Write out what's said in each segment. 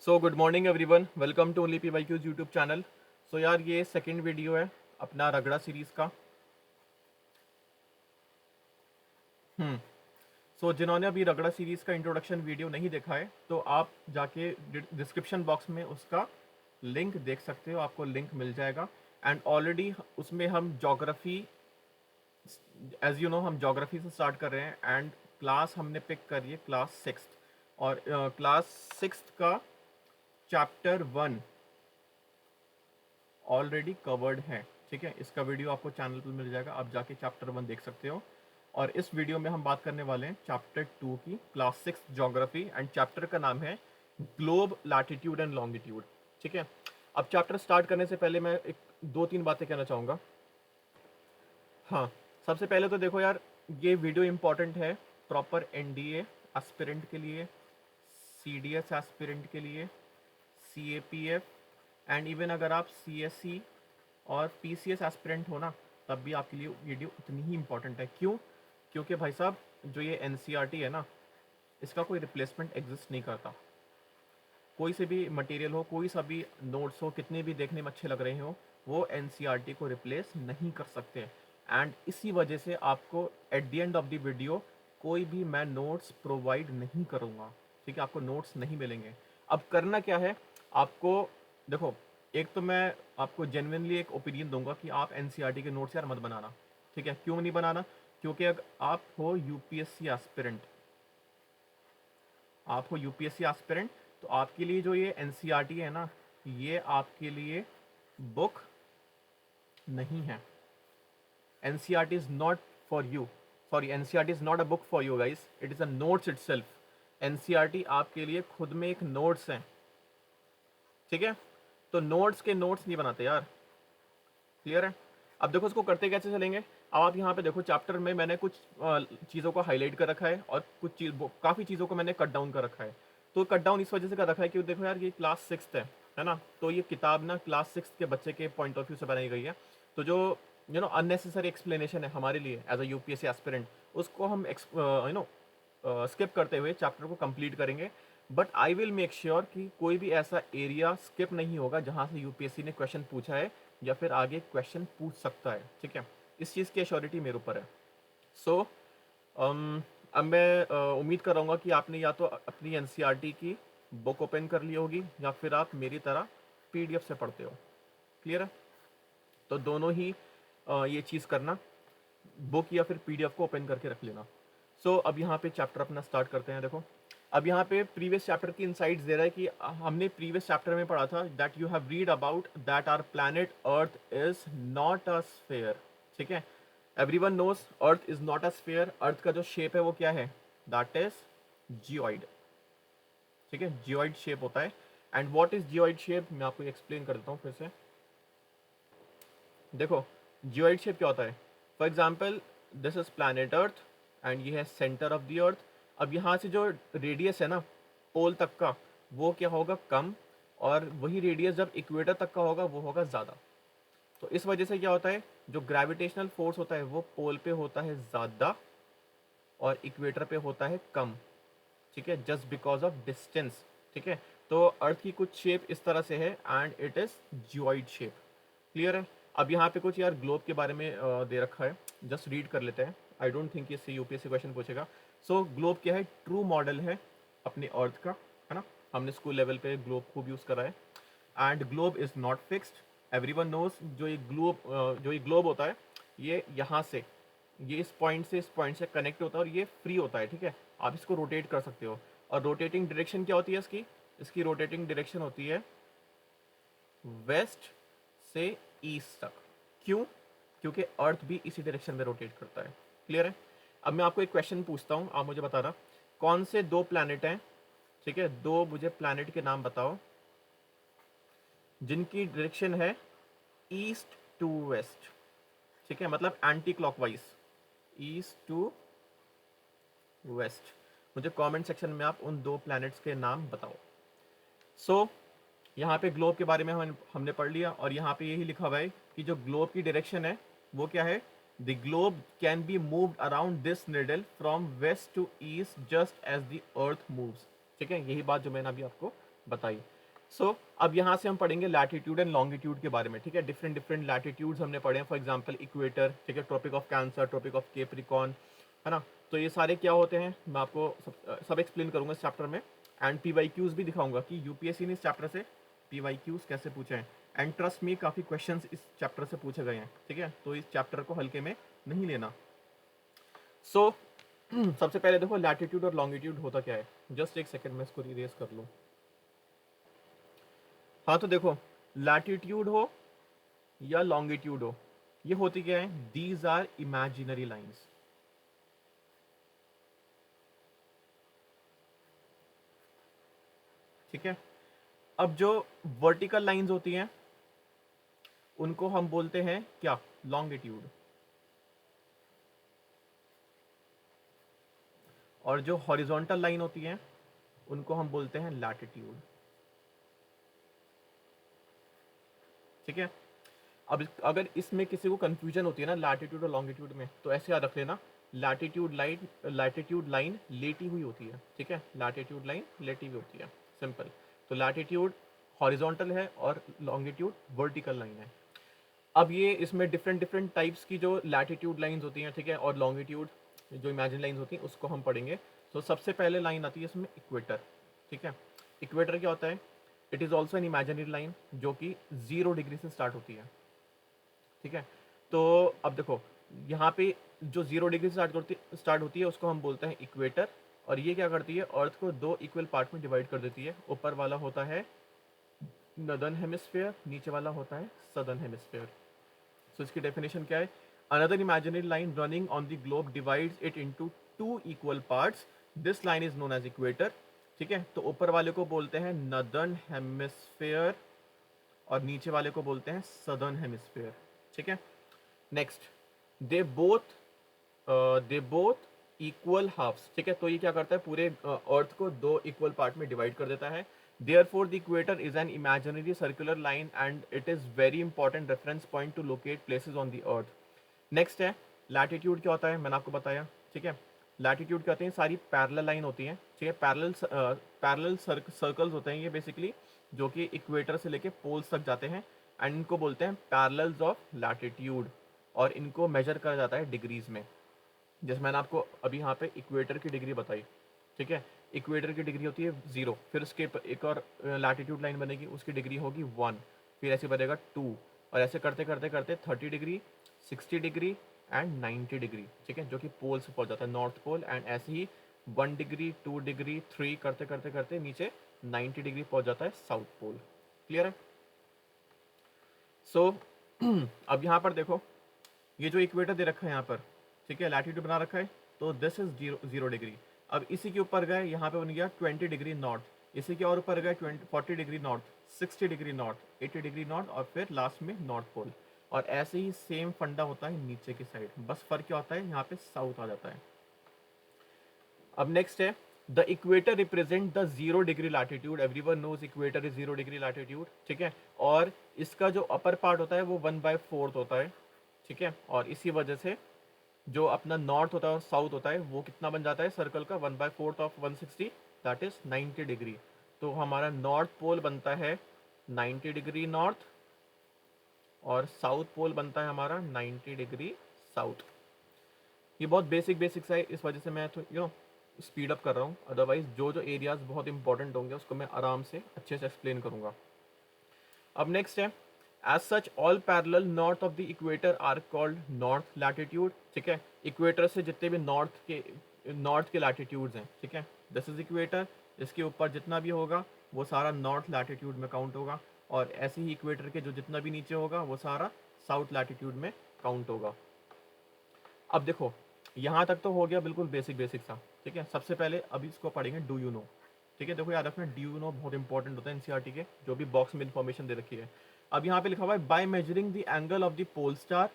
So good morning everyone, welcome to only P Y Qs YouTube channel. So यार ये second video है अपना रगड़ा सीरीज़ का। हम्म सो जिन्होंने अभी रगड़ा सीरीज़ का इंट्रोडक्शन वीडियो नहीं देखा है तो आप जाके डिस्क्रिप्शन बॉक्स में उसका लिंक देख सकते हो, आपको लिंक मिल जाएगा। एंड ऑलरेडी उसमें हम जोग्राफ़ी, एज यू नो, हम जोग्राफ़ी से स्टार्ट कर रहे हैं। एंड क्लास हमने पिक करी है क्लास सिक्स, और क्लास सिक्स का चैप्टर वन ऑलरेडी कवर्ड है। ठीक है, इसका वीडियो आपको चैनल पर मिल जाएगा, आप जाके चैप्टर वन देख सकते हो। और इस वीडियो में हम बात करने वाले हैं चैप्टर टू की, class six geography. And chapter का नाम है ग्लोब, लैटिट्यूड एंड लॉन्गिट्यूड। ठीक है, अब चैप्टर स्टार्ट करने से पहले मैं एक दो तीन बातें कहना चाहूँगा। हाँ, सबसे पहले तो देखो यार, ये वीडियो इंपॉर्टेंट है प्रॉपर एनडीए एस्पिरेंट के लिए, सीडीएस एस्पिरेंट के लिए, सीएपीएफ, एंड इवन अगर आप सीएससी और पीसीएस एस्पिरेंट हो ना, तब भी आपके लिए वीडियो उतनी ही इंपॉर्टेंट है। क्यों? क्योंकि भाई साहब, जो ये एनसीईआरटी है ना, इसका कोई रिप्लेसमेंट एग्जिस्ट नहीं करता। कोई से भी मटेरियल हो, कोई सा भी नोट्स हो, कितने भी देखने में अच्छे लग रहे हो, वो एनसीईआरटी को रिप्लेस नहीं कर सकते। एंड इसी वजह से आपको at the end of the video कोई भी मैं नोट्स प्रोवाइड नहीं करूँगा। ठीक है, आपको नोट्स नहीं मिलेंगे। अब करना क्या है आपको, देखो, एक तो मैं आपको जेन्युइनली एक ओपिनियन दूंगा कि आप एनसीईआरटी के नोट्स यार मत बनाना। ठीक है, क्यों नहीं बनाना? क्योंकि अगर आप हो यूपीएससी एस्पिरेंट, तो आपके लिए जो ये एनसीईआरटी है ना, ये आपके लिए बुक नहीं है। NCERT is not for you, sorry, NCERT is not a book for you guys, it is a notes itself. NCERT आपके लिए खुद में एक नोट्स है। ठीक है, तो नोट्स के नोट्स नहीं बनाते यार। क्लियर है? अब देखो इसको करते कैसे चलेंगे। अब आप यहाँ पे देखो, चैप्टर में मैंने कुछ चीज़ों को हाईलाइट कर रखा है और कुछ काफ़ी चीज़ों को मैंने कट डाउन कर रखा है। तो कट डाउन इस वजह से कर रखा है कि देखो यार, ये क्लास सिक्स है ना, तो ये किताब ना क्लास सिक्स के बच्चे के पॉइंट ऑफ व्यू से बनाई गई है। तो जो अननेसेसरी एक्सप्लेनेशन है हमारे लिए एज अ यूपीएससी एस्पिरेंट, उसको हम स्किप करते हुए चैप्टर को कंप्लीट करेंगे। But I will make sure कि कोई भी ऐसा एरिया स्किप नहीं होगा जहाँ से यूपीएससी ने क्वेश्चन पूछा है या फिर आगे क्वेश्चन पूछ सकता है। ठीक है, इस चीज़ की एश्योरिटी मेरे ऊपर है। सो अब मैं उम्मीद कर रहा हूँ कि आपने या तो अपनी एनसीईआरटी की बुक ओपन कर ली होगी या फिर आप मेरी तरह पीडीएफ से पढ़ते हो। क्लियर है? तो दोनों ही ये चीज़ करना, बुक या फिर पीडीएफ को ओपन करके रख लेना। सो अब यहाँ पे चैप्टर अपना स्टार्ट करते हैं। देखो, अब यहाँ पे प्रीवियस चैप्टर की इनसाइट्स दे रहा है कि हमने प्रीवियस चैप्टर में पढ़ा था that you have read about that our planet earth is not a sphere. ठीक है, everyone knows earth is not a sphere. Earth का जो शेप है वो क्या है? That is geoid. ठीक है, जियोइड शेप होता है। And what is geoid shape, मैं आपको एक्सप्लेन कर देता हूँ फिर से। देखो, जियोइड शेप क्या होता है? For example, this is planet earth and ये है सेंटर ऑफ द अर्थ। अब यहाँ से जो रेडियस है ना पोल तक का, वो क्या होगा? कम। और वही रेडियस जब इक्वेटर तक का होगा वो होगा ज़्यादा। तो इस वजह से क्या होता है, जो ग्रेविटेशनल फोर्स होता है वो पोल पे होता है ज़्यादा और इक्वेटर पे होता है कम। ठीक है, जस्ट बिकॉज ऑफ डिस्टेंस। ठीक है, तो अर्थ की कुछ शेप इस तरह से है and it is geoid shape. Clear है? अब यहाँ पे कुछ यार ग्लोब के बारे में दे रखा है, जस्ट रीड कर लेते हैं। आई डोंट थिंक इससे यूपीएससी क्वेश्चन पूछेगा। सो ग्लोब क्या है? ट्रू मॉडल है अपने अर्थ का, है ना। हमने स्कूल लेवल पे ग्लोब खूब यूज़ करा है। And globe is not fixed. Everyone knows जो ये ग्लोब होता है, ये यहाँ से, ये इस पॉइंट से इस पॉइंट से कनेक्ट होता है और ये फ्री होता है। ठीक है, आप इसको रोटेट कर सकते हो। और रोटेटिंग डायरेक्शन क्या होती है इसकी? इसकी रोटेटिंग डायरेक्शन होती है वेस्ट से ईस्ट तक। क्यों? क्योंकि अर्थ भी इसी डायरेक्शन में रोटेट करता है। क्लियर है? अब मैं आपको एक क्वेश्चन पूछता हूँ, आप मुझे बताना कौन से दो प्लैनेट हैं। ठीक है, दो मुझे प्लैनेट के नाम बताओ जिनकी डायरेक्शन है ईस्ट टू वेस्ट। ठीक है, मतलब anti clockwise, east to west. मुझे कमेंट सेक्शन में आप उन दो प्लैनेट्स के नाम बताओ। सो यहाँ पे ग्लोब के बारे में हमने पढ़ लिया और यहाँ पे यही लिखा हुआ है कि जो ग्लोब की डायरेक्शन है वो क्या है? The globe can be moved around this needle from west to east just as the earth moves. ठीक है, यही बात जो मैंने अभी आपको बताई। सो अब यहाँ से हम पढ़ेंगे लैटिट्यूड एंड लॉन्गिट्यूड के बारे में, ठीक है। डिफरेंट डिफरेंट लैटिट्यूड्स हमने पढ़े हैं, फॉर एग्जांपल इक्वेटर, ठीक है, Tropic of cancer, tropic of Capricorn, है ना। तो ये सारे क्या होते हैं मैं आपको सब एक्सप्लेन करूंगा इस चैप्टर में, एंड पीवाईक्यूज भी दिखाऊंगा कि यूपीएससी ने इस चैप्टर से पीवाईक्यूज कैसे पूछे हैं। एंड ट्रस्ट मी काफ़ी क्वेश्चंस इस चैप्टर से पूछे गए हैं, ठीक है, तो इस चैप्टर को हल्के में नहीं लेना। सो सबसे पहले देखो लैटिट्यूड और लॉन्गिट्यूड होता क्या है। जस्ट एक सेकंड में इसको इरेज कर लूँ। हाँ तो देखो, लैटिट्यूड हो या लॉन्गिट्यूड हो, ये होती क्या है, दीज आर इमेजिनरी लाइंस। ठीक है। अब जो वर्टिकल लाइंस होती हैं उनको हम बोलते हैं क्या, लॉन्गिट्यूड। और जो हॉरिजॉन्टल लाइन होती हैं उनको हम बोलते हैं लैटिट्यूड। ठीक है। अब अगर इसमें किसी को कंफ्यूजन होती है ना लैटिट्यूड और लॉन्गिट्यूड में, तो ऐसे याद रख लेना, लैटिट्यूड लाइन लेटी हुई होती है, ठीक है, लैटिट्यूड लाइन लेटी हुई होती है, सिंपल। तो लैटिट्यूड हॉरिजॉन्टल है और लॉन्गिट्यूड वर्टिकल लाइन है। अब ये इसमें डिफरेंट डिफरेंट टाइप्स की जो लैटिट्यूड लाइंस होती हैं, ठीक है, और लॉन्गिट्यूड जो इमेजिन लाइंस होती हैं उसको हम पढ़ेंगे। तो सबसे पहले लाइन आती है इसमें इक्वेटर, ठीक है। इक्वेटर क्या होता है, it is also an imaginary line जो कि 0 डिग्री से स्टार्ट होती है, ठीक है। तो अब देखो यहाँ पे जो 0 डिग्री से स्टार्ट होती है उसको हम बोलते हैं इक्वेटर। और ये क्या करती है, अर्थ को 2 इक्वल पार्ट में डिवाइड कर देती है। ऊपर वाला होता है नॉर्दर्न हेमिस्फीयर, नीचे वाला होता है सदर्न हेमिस्फीयर। सो इसकी डेफिनेशन क्या है, another imaginary line running on the globe divides it into 2 equal parts, this line is known as equator. ठीक है। तो ऊपर वाले को बोलते हैं नॉर्दर्न हेमिस्फीयर और नीचे वाले को बोलते हैं सदर्न हेमिस्फीयर। ठीक है। Next, they both equal halves. ठीक है। तो ये क्या करता है, पूरे अर्थ को 2 इक्वल पार्ट में डिवाइड कर देता है। Therefore, the equator is an imaginary circular line and it is very important reference point to locate places on the earth. Next है लैटिट्यूड। क्या होता है मैंने आपको बताया, ठीक है। लैटिट्यूड क्या होते हैं, सारी पैरेलल लाइन होती हैं, ठीक है, पैरेलल सर्कल्स होते हैं ये बेसिकली, जो कि इक्वेटर से लेके पोल्स तक जाते हैं, एंड इनको बोलते हैं पैरेलल्स ऑफ लैटिट्यूड। और इनको मेजर करा जाता है डिग्रीज में। जैसे मैंने आपको अभी यहाँ पे इक्वेटर की डिग्री बताई, ठीक है। इक्वेटर की डिग्री होती है 0, फिर उसके एक और लैटिट्यूड लाइन बनेगी, उसकी डिग्री होगी 1, फिर ऐसे बनेगा 2, और ऐसे करते करते करते 30 डिग्री, 60 डिग्री एंड 90 डिग्री, ठीक है, जो कि पोल से पहुंच जाता है, नॉर्थ पोल। एंड ऐसे ही 1 डिग्री, 2 डिग्री, 3 करते करते करते नीचे 90 डिग्री पहुंच जाता है साउथ पोल। क्लियर है। सो अब यहाँ पर देखो, ये जो इक्वेटर दे रखा है यहाँ पर, ठीक है, लैटिट्यूड बना रखा है, तो दिस इज 0 डिग्री। अब इसी के ऊपर गए, यहाँ पे बन गया 20 डिग्री नॉर्थ, इसी के और ऊपर गए 40 degree north, 60 degree north, 80 degree north, और फिर लास्ट में नॉर्थ पोल। और ऐसे ही सेम फंडा होता है नीचे की साइड, बस फर्क क्या होता है, यहाँ पे साउथ आ जाता है। अब नेक्स्ट है the equator represent the 0 degree latitude. Everyone knows equator is 0 degree latitude, ठीक है। और इसका जो अपर पार्ट होता है वो 1/4 होता है, ठीक है। और इसी वजह से जो अपना नॉर्थ होता है और साउथ होता है वो कितना बन जाता है सर्कल का, 1/4 ऑफ 160, दैट इज 90 डिग्री। तो हमारा नॉर्थ पोल बनता है 90 डिग्री नॉर्थ, और साउथ पोल बनता है हमारा 90 डिग्री साउथ। ये बहुत बेसिक बेसिक्स है, इस वजह से मैं तो स्पीड अप कर रहा हूँ, अदरवाइज जो जो एरियाज बहुत इंपॉर्टेंट होंगे उसको मैं आराम से अच्छे से एक्सप्लेन करूँगा। अब नेक्स्ट है, as such all parallel north of the equator are called north latitude. ठीक है। इक्वेटर से जितने भी नॉर्थ के लैटिट्यूड्स हैं, ठीक है, दिस इज इक्वेटर, इसके ऊपर जितना भी होगा वो सारा नॉर्थ लैटिट्यूड में काउंट होगा। और ऐसे ही इक्वेटर के जो जितना भी नीचे होगा वो सारा साउथ लैटिट्यूड में काउंट होगा। अब देखो यहाँ तक तो हो गया बिल्कुल बेसिक बेसिक सा, ठीक है। सबसे पहले अभी इसको पढ़ेंगे डू यू नो, ठीक है। देखो याद रखना, डू यू नो बहुत इंपॉर्टेंट होता है एनसीईआरटी के जो भी बॉक्स में इंफॉर्मेशन दे रखी है। अब यहाँ पे लिखा हुआ है by measuring the angle of the pole star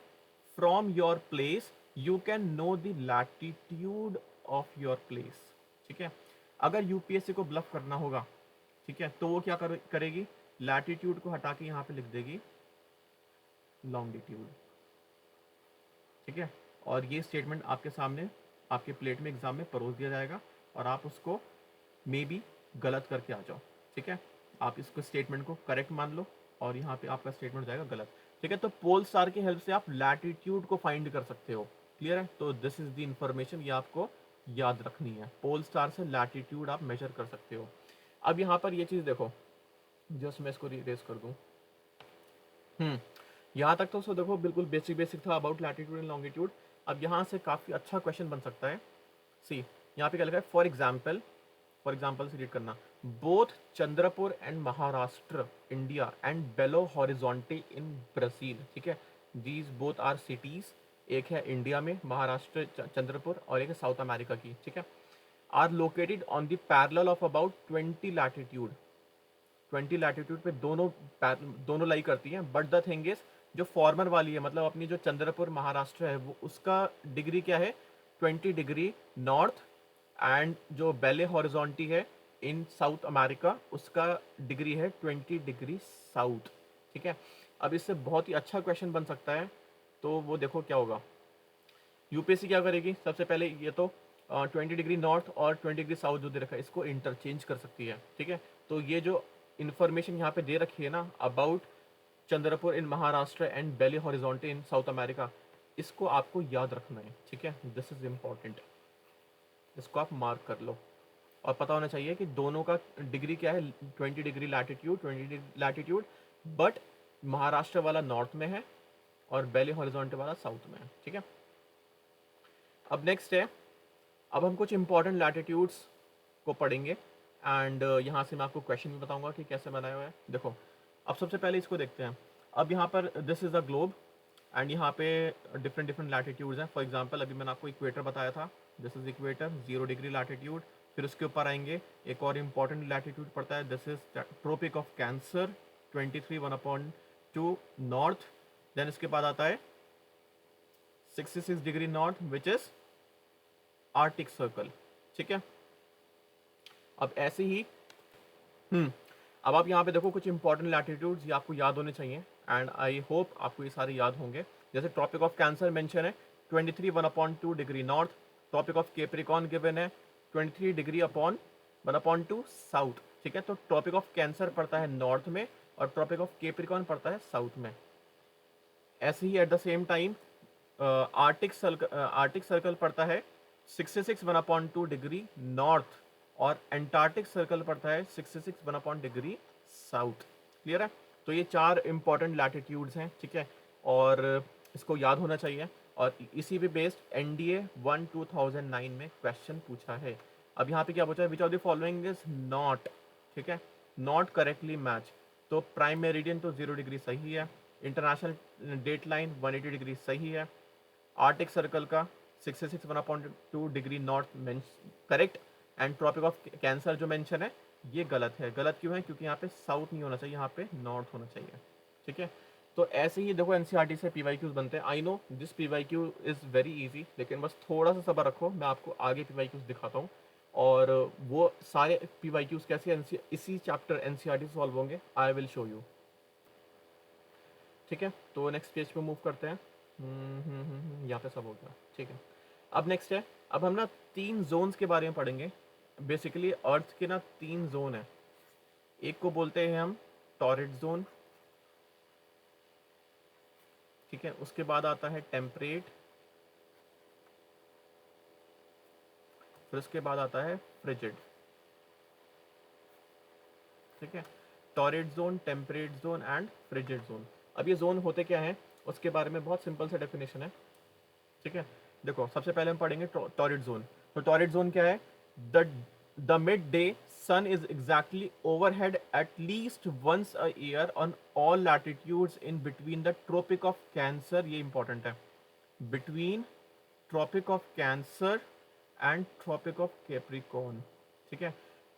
from your place you can know the latitude of your place. ठीक है। अगर यूपीएससी को ब्लफ करना होगा, ठीक है, तो वो क्या करेगी, लैटिट्यूड को हटा के यहाँ पे लिख देगी लॉन्गिट्यूड। ठीक है। और ये स्टेटमेंट आपके सामने आपके प्लेट में एग्जाम में परोस दिया जाएगा और आप उसको मे बी गलत करके आ जाओ। ठीक है। आप इसको स्टेटमेंट को करेक्ट मान लो और यहाँ पे आपका स्टेटमेंट हो जाएगा गलत। ठीक है, तो पोल स्टार की हेल्प से आप लैटिट्यूड को फाइंड कर सकते हो। क्लियर है, तो दिस इज द इंफॉर्मेशन, ये आपको याद रखनी है। पोल स्टार से लैटिट्यूड आप मेजर कर सकते हो। अब यहाँ पर ये चीज़ देखो, जस्ट मैं इसको रीरेज कर दूँ। यहाँ तक तो देखो बिल्कुल बेसिक बेसिक था अबाउट लैटिट्यूड एंड लॉन्गिट्यूड। अब यहाँ से काफ़ी अच्छा क्वेश्चन बन सकता है। सी यहाँ पे क्या लिखा है, फॉर एग्जाम्पल से रीड करना, both Chandrapur and Maharashtra India and Belo Horizonte in Brazil. ठीक है, दीज बोथ आर सिटीज, एक है इंडिया में महाराष्ट्र चंद्रपुर और एक है साउथ अमेरिका की। ठीक है, are located on the parallel of about 20 latitude. 20 latitude पे दोनों लाई करती हैं, बट द थिंग इज जो फॉर्मर वाली है, मतलब अपनी जो चंद्रपुर महाराष्ट्र है, वो उसका डिग्री क्या है, 20 डिग्री नॉर्थ, एंड जो बेले हॉरिजॉन्टी है इन साउथ अमेरिका, उसका डिग्री है 20 डिग्री साउथ। ठीक है, अब इससे बहुत ही अच्छा क्वेश्चन बन सकता है, तो वो देखो क्या होगा। यूपीएससी क्या करेगी, सबसे पहले ये तो 20 डिग्री नॉर्थ और 20 डिग्री साउथ जो दे रखा है, इसको इंटरचेंज कर सकती है। ठीक है, तो ये जो इन्फॉर्मेशन यहाँ पे दे रखी है ना about Chandrapur in Maharashtra and Belo Horizonte in South America, इसको आपको याद रखना है। ठीक है, दिस इज इम्पॉर्टेंट, इसको आप मार्क कर लो। और पता होना चाहिए कि दोनों का डिग्री क्या है, 20 degree latitude, 20 degree latitude, but Maharashtra वाला नॉर्थ में है और बेली हॉरिजॉन्टे वाला साउथ में है। ठीक है, अब नेक्स्ट है, अब हम कुछ इंपॉर्टेंट लैटिट्यूड्स को पढ़ेंगे एंड यहाँ से मैं आपको क्वेश्चन भी बताऊंगा कि कैसे बनाया हुआ है। देखो, अब सबसे पहले इसको देखते हैं। अब यहाँ पर this is a globe and यहाँ पे डिफरेंट डिफरेंट लैटिट्यूड्स हैं। फॉर एग्जांपल अभी मैंने आपको इक्वेटर बताया था, this is equator, 0 degree latitude. फिर उसके ऊपर आएंगे, एक और इम्पॉर्टेंट लैटिट्यूड पड़ता है, this is Tropic of Cancer, 23 1/2 north. Then इसके बाद आता है 66 degree north which is Arctic Circle. ठीक है, अब ऐसे ही अब आप यहाँ पे देखो कुछ इंपॉर्टेंट लैटिट्यूड्स ये आपको याद होने चाहिए एंड आई होप आपको ये सारे याद होंगे। जैसे ट्रॉपिक ऑफ कैंसर मेंशन है 23 1/2 degree north, Tropic of Capricorn given है 23 डिग्री अपॉन 1/2 साउथ। ठीक है, तो ट्रॉपिक ऑफ कैंसर पड़ता है नॉर्थ में और ट्रॉपिक ऑफ केप्रिकॉन पड़ता है साउथ में। ऐसे ही at the same time arctic circle पड़ता है 66 1/2 डिग्री नॉर्थ और एंटार्क्टिक सर्कल पड़ता है 66 1/2 डिग्री साउथ। क्लियर है, तो ये चार इंपॉर्टेंट लैटिट्यूड्स हैं। ठीक है, और इसको याद होना चाहिए और इसी पे बेस्ड एनडीए 1 2009 में क्वेश्चन पूछा है। अब यहाँ पे क्या पूछा है, which of the following is not, ठीक है, नॉट करेक्टली मैच। तो प्राइम मेरिडियन तो 0 डिग्री सही है, इंटरनेशनल डेट लाइन 180 डिग्री सही है, आर्टिक सर्कल का 66 1/2 degree north correct, and Tropic of Cancer जो मेंशन है ये गलत है। गलत क्यों है, क्योंकि यहाँ पे साउथ नहीं होना चाहिए, यहाँ पे नॉर्थ होना चाहिए। ठीक है, तो ऐसे ही देखो एनसीईआरटी से पीवाईक्यूज बनते हैं। I know this PYQ is very easy, लेकिन बस थोड़ा सा सब्र रखो, मैं आपको आगे पीवाईक्यूज दिखाता हूँ और वो सारे पीवाईक्यूज कैसे इसी चैप्टर एनसीईआरटी से सॉल्व होंगे, आई विल शो यू। ठीक है, तो नेक्स्ट पेज पे मूव करते हैं। यहाँ पे सब हो गया। ठीक है, अब नेक्स्ट है, अब हम ना 3 जोन्स के बारे में पढ़ेंगे। बेसिकली अर्थ के ना 3 जोन है, एक को बोलते हैं हम टॉरिड जोन। ठीक है, उसके बाद आता है टेम्परेट, फिर उसके बाद आता है फ्रिजिड। ठीक है, torrid zone, temperate zone and frigid zone. अब ये जोन होते क्या हैं उसके बारे में बहुत सिंपल सा डेफिनेशन है। ठीक है, देखो सबसे पहले हम पढ़ेंगे टॉरिड जोन। तो टॉरिड जोन क्या है, the mid day sun is exactly overhead at least once a year on all latitudes in between the tropic of cancer, ये important है, between tropic of cancer and tropic of capricorn। ठीक है,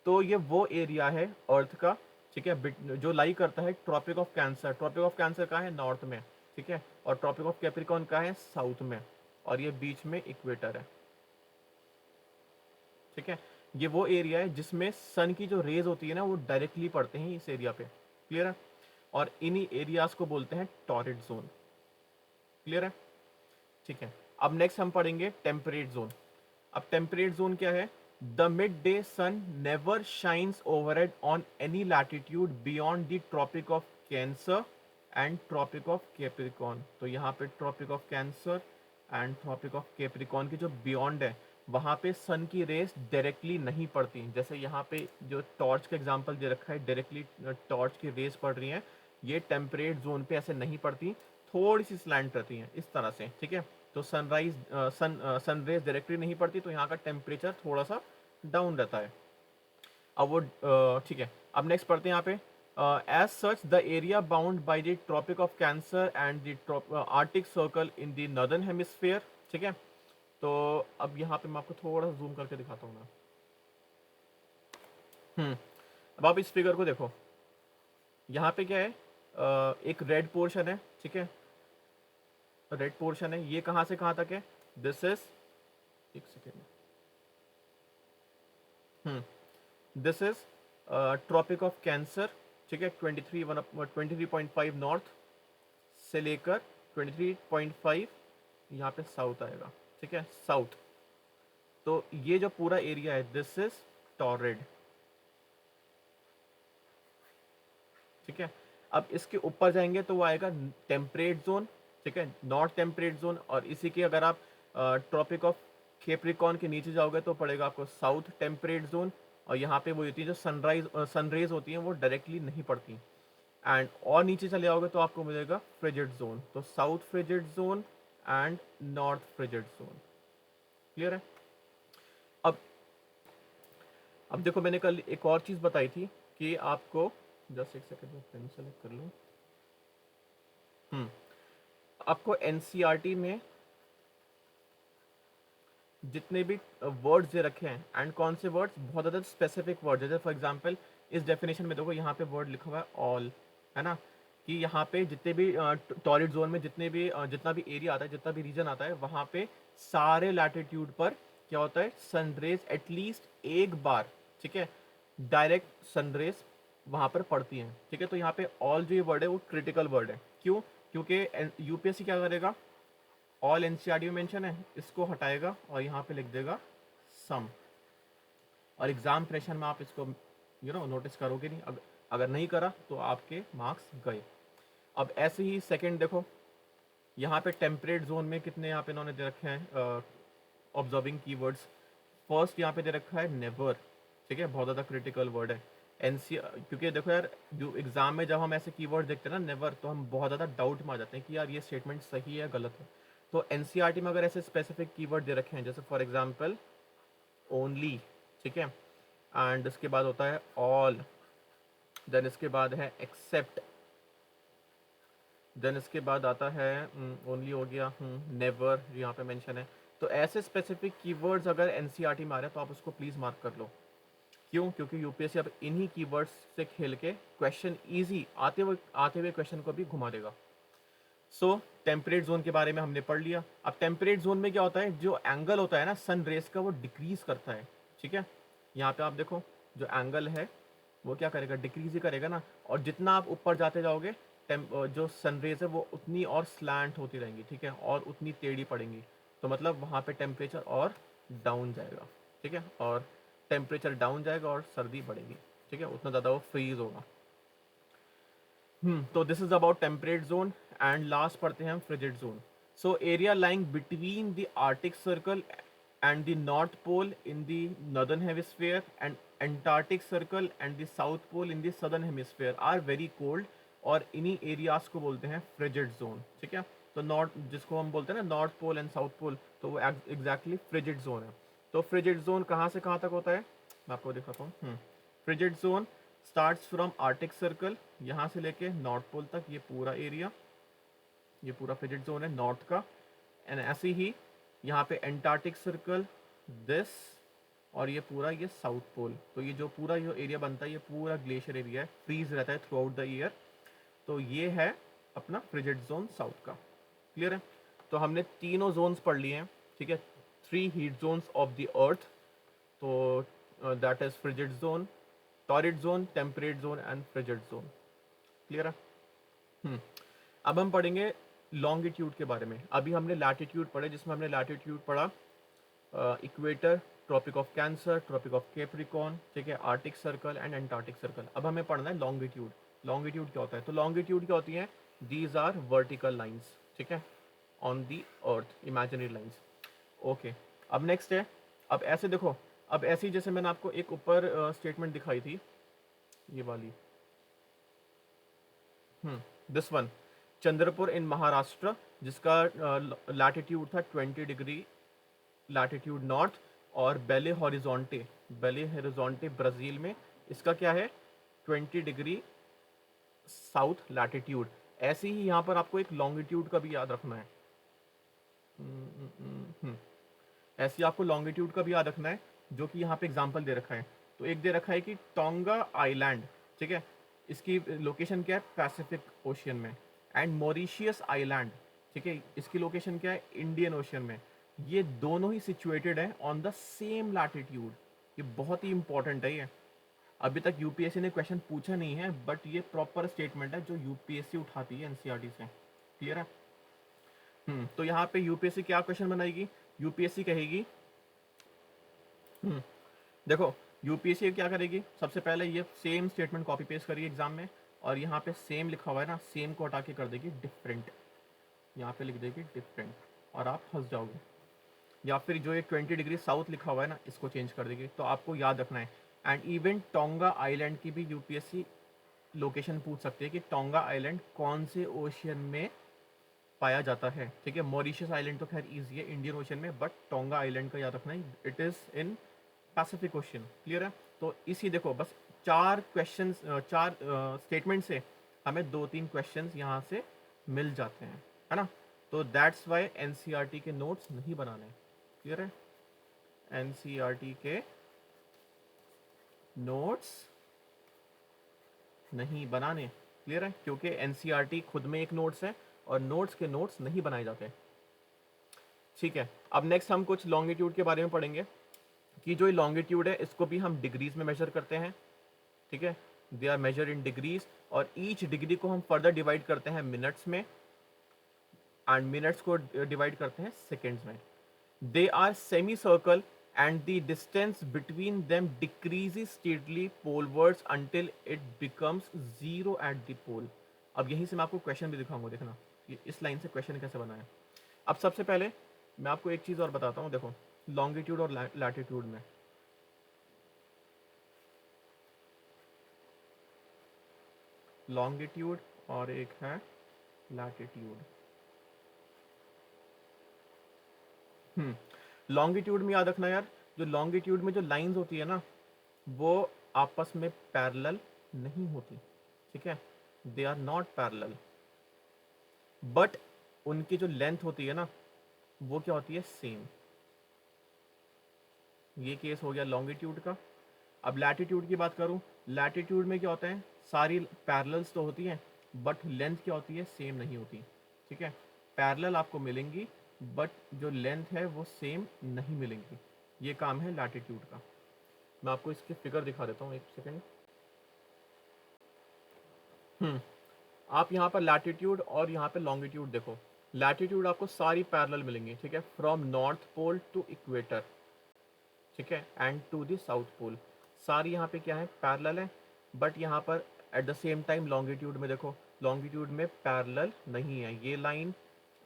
तो ये वो area है अर्थ का, ठीक है, जो लाई करता है Tropic of cancer. Tropic of Cancer का है नॉर्थ में, ठीक है, और ट्रॉपिक ऑफ कैप्रिकॉन का है साउथ में, और ये बीच में इक्वेटर है। ठीक है, ये वो एरिया है जिसमें सन की जो रेज होती है ना वो डायरेक्टली पड़ते हैं इस एरिया पे। क्लियर है, और इन्हीं एरियाज को बोलते हैं टॉरिड जोन। क्लियर है, ठीक है। अब नेक्स्ट हम पढ़ेंगे टेम्परेट जोन। अब टेम्परेट जोन क्या है, the mid day sun never shines overhead on any latitude beyond the Tropic of Cancer and Tropic of Capricorn. तो यहाँ पे Tropic of Cancer and Tropic of Capricorn की जो बियॉन्ड है वहाँ पे सन की रेस डायरेक्टली नहीं पड़ती। जैसे यहाँ पे जो टॉर्च का एग्जांपल दे रखा है, डायरेक्टली टॉर्च की रेस पड़ रही है, ये टेम्परेट जोन पे ऐसे नहीं पड़ती, थोड़ी सी स्लैंट रहती हैं इस तरह से, ठीक है। तो सनराइज सन रेज डायरेक्टली नहीं पड़ती, तो यहाँ का टेम्परेचर थोड़ा सा डाउन रहता है। अब वो ठीक है, अब नेक्स्ट पढ़ते हैं यहाँ पे। As such the area bound by the Tropic of Cancer and the Arctic Circle in the northern hemisphere, ठीक है। तो अब यहाँ पे मैं आपको थोड़ा सा जूम करके दिखाता हूँ मैं। अब आप इस फिगर को देखो, यहाँ पे क्या है, एक रेड पोर्शन है, ठीक है, रेड पोर्शन है, ये कहाँ से कहाँ तक है, दिस इज, एक second, this is tropic of cancer, ठीक है, 23.5 नॉर्थ से लेकर 23.5 यहाँ पे साउथ आएगा, ठीक है, साउथ। तो ये जो पूरा एरिया है दिस इज टॉरेड, ठीक है। अब इसके ऊपर जाएंगे तो वो आएगा टेम्परेट जोन, ठीक है, नॉर्थ टेम्परेट जोन। और इसी के अगर आप ट्रॉपिक ऑफ कैप्रिकॉर्न के नीचे जाओगे तो पड़ेगा आपको साउथ टेम्परेट जोन। और यहाँ पे वो होती है जो सनरेज होती हैं वो डायरेक्टली नहीं पड़ती। एंड और नीचे चले जाओगे तो आपको मिलेगा फ्रिजिड जोन, तो south frigid zone and north frigid zone. Clear है। अब अब देखो, मैंने कल एक और चीज़ बताई थी कि आपको, जस्ट एक सेकंड में पेन सेलेक्ट कर लूँ। आपको एनसीईआरटी में जितने भी वर्ड्स दे रखे हैं, एंड कौन से वर्ड्स, बहुत ज़्यादा स्पेसिफिक वर्ड, जैसे फॉर एग्जांपल इस डेफिनेशन में देखो यहाँ पे वर्ड लिखा हुआ है ऑल, है ना, कि यहाँ पे जितने भी टॉरिड जोन में जितने भी जितना भी एरिया आता है, जितना भी रीजन आता है, वहाँ पे सारे लैटिट्यूड पर क्या होता है, सनरेज एटलीस्ट एक बार, ठीक है, डायरेक्ट सनरेज वहाँ पर पड़ती हैं, ठीक है। तो यहाँ पे ऑल जो ये वर्ड है वो क्रिटिकल वर्ड है। क्यों? क्योंकि यूपीएससी क्या करेगा, ऑल एनसीईआरटी में मेंशन है, इसको हटाएगा और यहाँ पे लिख देगा सम, और एग्जाम प्रेशर में आप इसको नोटिस करोगे नहीं, अगर नहीं करा तो आपके मार्क्स गए। अब ऐसे ही सेकंड देखो, यहाँ पे टेम्परेट जोन में कितने यहाँ पे इन्होंने दे रखे हैं ऑब्जर्विंग कीवर्ड्स। फर्स्ट यहाँ पे दे रखा है नेवर, ठीक है, बहुत ज़्यादा क्रिटिकल वर्ड है। एनसी, क्योंकि देखो यार, जो एग्जाम में जब हम ऐसे कीवर्ड देखते हैं ना नेवर, तो हम बहुत ज़्यादा डाउट में आ जाते हैं कि यार ये स्टेटमेंट सही है गलत है। तो एनसीईआरटी में अगर ऐसे स्पेसिफिक कीवर्ड दे रखे हैं, जैसे फॉर एग्जांपल ओनली, ठीक है, एंड इसके बाद होता है ऑल, देन इसके बाद है एक्सेप्ट, देन इसके बाद आता है ओनली हो गया, नेवर यहाँ पे मेंशन है। तो ऐसे स्पेसिफिक कीवर्ड्स अगर एनसीईआरटी में आ रहे हैं तो आप उसको प्लीज़ मार्क कर लो। क्यों? क्योंकि यूपीएससी अब इन्हीं कीवर्ड्स से खेल के क्वेश्चन इजी आते हुए क्वेश्चन को भी घुमा देगा। सो टेम्परेट जोन के बारे में हमने पढ़ लिया। अब टेम्परेट जोन में क्या होता है, जो एंगल होता है ना सन रेस का, वो डिक्रीज करता है, ठीक है। यहाँ पे आप देखो, जो एंगल है वो क्या करेगा, डिक्रीज ही करेगा ना। और जितना आप ऊपर जाते जाओगे, जो सन रेज है वो उतनी और स्लैंट होती रहेंगी, ठीक है, और उतनी टेढ़ी पड़ेंगी। तो मतलब वहाँ पे टेम्परेचर और डाउन जाएगा, ठीक है, और टेम्परेचर डाउन जाएगा और सर्दी बढ़ेगी, ठीक है, उतना ज़्यादा वो फ्रीज होगा। तो this is about temperate zone. And last पढ़ते हैं हम frigid zone. So area lying between the Arctic circle and the north pole in the northern hemisphere and antarctic circle and the south pole in the southern hemisphere are very cold, और इन्हीं areas को बोलते हैं frigid zone, ठीक है। तो north, जिसको हम बोलते हैं ना north pole and south pole, तो वो एग्जैक्टली फ्रिजिड जोन है। तो फ्रिजिड जोन कहाँ से कहाँ तक होता है, मैं आपको दिखाता हूँ। Frigid zone starts from Arctic circle, यहाँ से लेके नॉर्थ पोल तक, ये पूरा एरिया, ये पूरा फ्रिजिड जोन है नॉर्थ का। एंड ऐसे ही यहाँ पे एंटार्क्टिक सर्कल, दिस, और ये पूरा ये साउथ पोल। तो ये जो पूरा ये एरिया बनता है, ये पूरा ग्लेशियर एरिया है, फ्रीज रहता है थ्रू आउट द ईयर। तो ये है अपना फ्रिजिड जोन साउथ का। क्लियर है। तो हमने तीनों जोन्स पढ़ लिए हैं, ठीक है, 3 heat zones of the earth. तो that is frigid zone, torrid zone, temperate zone and frigid zone. Clear है। अब हम पढ़ेंगे लॉन्गिट्यूड के बारे में। अभी हमने लैटिट्यूड पढ़े, जिसमें हमने लैटिट्यूड पढ़ा equator tropic of cancer, tropic of capricorn, ठीक है, arctic circle and antarctic circle. अब हमें पढ़ना है लॉन्गिट्यूड। लॉन्गिट्यूड क्या होता है? तो लॉन्गिट्यूड क्या होती है? दीज आर वर्टिकल लाइंस, ठीक है, on the earth, imaginary lines. Okay, अब नेक्स्ट है, अब ऐसे देखो, अब ऐसी जैसे मैंने आपको एक ऊपर स्टेटमेंट दिखाई थी, ये वाली, this one, Chandrapur in Maharashtra, जिसका लैटिट्यूड था 20 डिग्री लैटिट्यूड नॉर्थ, और बेले हॉरिजॉन्टे ब्राज़ील में, इसका क्या है? 20 डिग्री साउथ लैटिट्यूड। ऐसे ही यहाँ पर आपको एक लॉन्गिट्यूड का भी याद रखना है। ऐसे आपको लॉन्गिट्यूड का भी याद रखना है, जो कि यहाँ पे एग्जांपल दे रखा है। तो एक दे रखा है कि टोंगा आइलैंड, ठीक है, इसकी लोकेशन क्या है? पैसिफिक ओशियन में। एंड मॉरिशियस आइलैंड, ठीक है, इसकी लोकेशन क्या है? इंडियन ओशियन में। ये दोनों ही सिचुएटेड है ऑन द सेम लैटिट्यूड। ये बहुत ही इंपॉर्टेंट है। ये अभी तक यूपीएससी ने क्वेश्चन पूछा नहीं है, बट ये प्रॉपर स्टेटमेंट है जो यूपीएससी उठाती है एनसीईआरटी से। क्लियर है? तो यहाँ पे यूपीएससी क्या क्वेश्चन बनाएगी? यूपीएससी कहेगी, देखो यूपीएससी क्या करेगी, सबसे पहले ये सेम स्टेटमेंट कॉपी पेस्ट करिए एग्जाम में, और यहाँ पे सेम लिखा हुआ है ना, सेम को हटा के कर देगी डिफरेंट, यहाँ पे लिख देगी डिफरेंट, और आप हंस जाओगे। या फिर जो ये 20 डिग्री साउथ लिखा हुआ है ना, इसको चेंज कर देगी। तो आपको याद रखना है। एंड इवन टोंगा आइलैंड की भी यूपीएससी लोकेशन पूछ सकती है कि टोंगा आइलैंड कौन से ओशियन में पाया जाता है, ठीक है। मॉरिशस आइलैंड तो खैर इजी है, इंडियन ओशन में, बट टोंगा आइलैंड का याद रखना है, it is in Pacific ocean. Clear है? तो इसी देखो बस 4 क्वेश्चन, 4 स्टेटमेंट से हमें 2-3 क्वेश्चन यहाँ से मिल जाते हैं, है ना। तो दैट्स वाई एनसीईआरटी के नोट्स नहीं बनाने। क्लियर है? एनसीईआरटी के नोट्स नहीं बनाने। क्लियर है? क्योंकि एनसीईआरटी खुद में एक नोट्स है, और नोट्स के नोट्स नहीं बनाए जाते। ठीक है, अब नेक्स्ट हम कुछ लॉन्गिट्यूड के बारे में पढ़ेंगे कि जो लॉन्गिट्यूड है इसको भी हम डिग्रीज में मेजर करते हैं, ठीक है, they are measure in degrees, और ईच डिग्री को हम फर्दर डिवाइड करते हैं मिनट्स में, एंड मिनट्स को डिवाइड करते हैं सेकेंड्स में। They are semi circle and the distance between them decreases steadily polewards until it becomes zero at the pole. अब यहीं से मैं आपको क्वेश्चन भी दिखाऊंगा, देखना कि इस लाइन से क्वेश्चन कैसे बना है। अब सबसे पहले मैं आपको एक चीज़ और बताता हूँ, देखो लॉन्गिट्यूड और लैटिट्यूड में, लॉन्गिट्यूड और एक है लैटिट्यूड। लॉन्गिट्यूड में याद रखना यार, जो लॉन्गिट्यूड में जो लाइंस होती है ना, वो आपस में पैरेलल नहीं होती, ठीक है, they are not parallel, but उनकी जो लेंथ होती है ना, वो क्या होती है? सेम। ये केस हो गया लॉन्गिट्यूड का। अब लैटिट्यूड की बात करूं, लैटिट्यूड में क्या होता है? सारी पैरेलल्स तो होती हैं, बट लेंथ क्या होती है? सेम नहीं होती, ठीक है। पैरेलल आपको मिलेंगी, बट जो लेंथ है वो सेम नहीं मिलेंगी। ये काम है लैटिट्यूड का। मैं आपको इसकी फिगर दिखा देता हूँ, एक सेकेंड। आप यहाँ पर लैटिट्यूड और यहाँ पे लॉन्गिट्यूड देखो। लैटिट्यूड आपको सारी पैरेलल मिलेंगी, ठीक है, from north pole to equator, ठीक है, and to the south pole. सारी यहाँ पे क्या है? पैरेलल है, बट यहाँ पर at the same time longitude में देखो, लॉन्गिट्यूड में पैरेलल नहीं है। ये line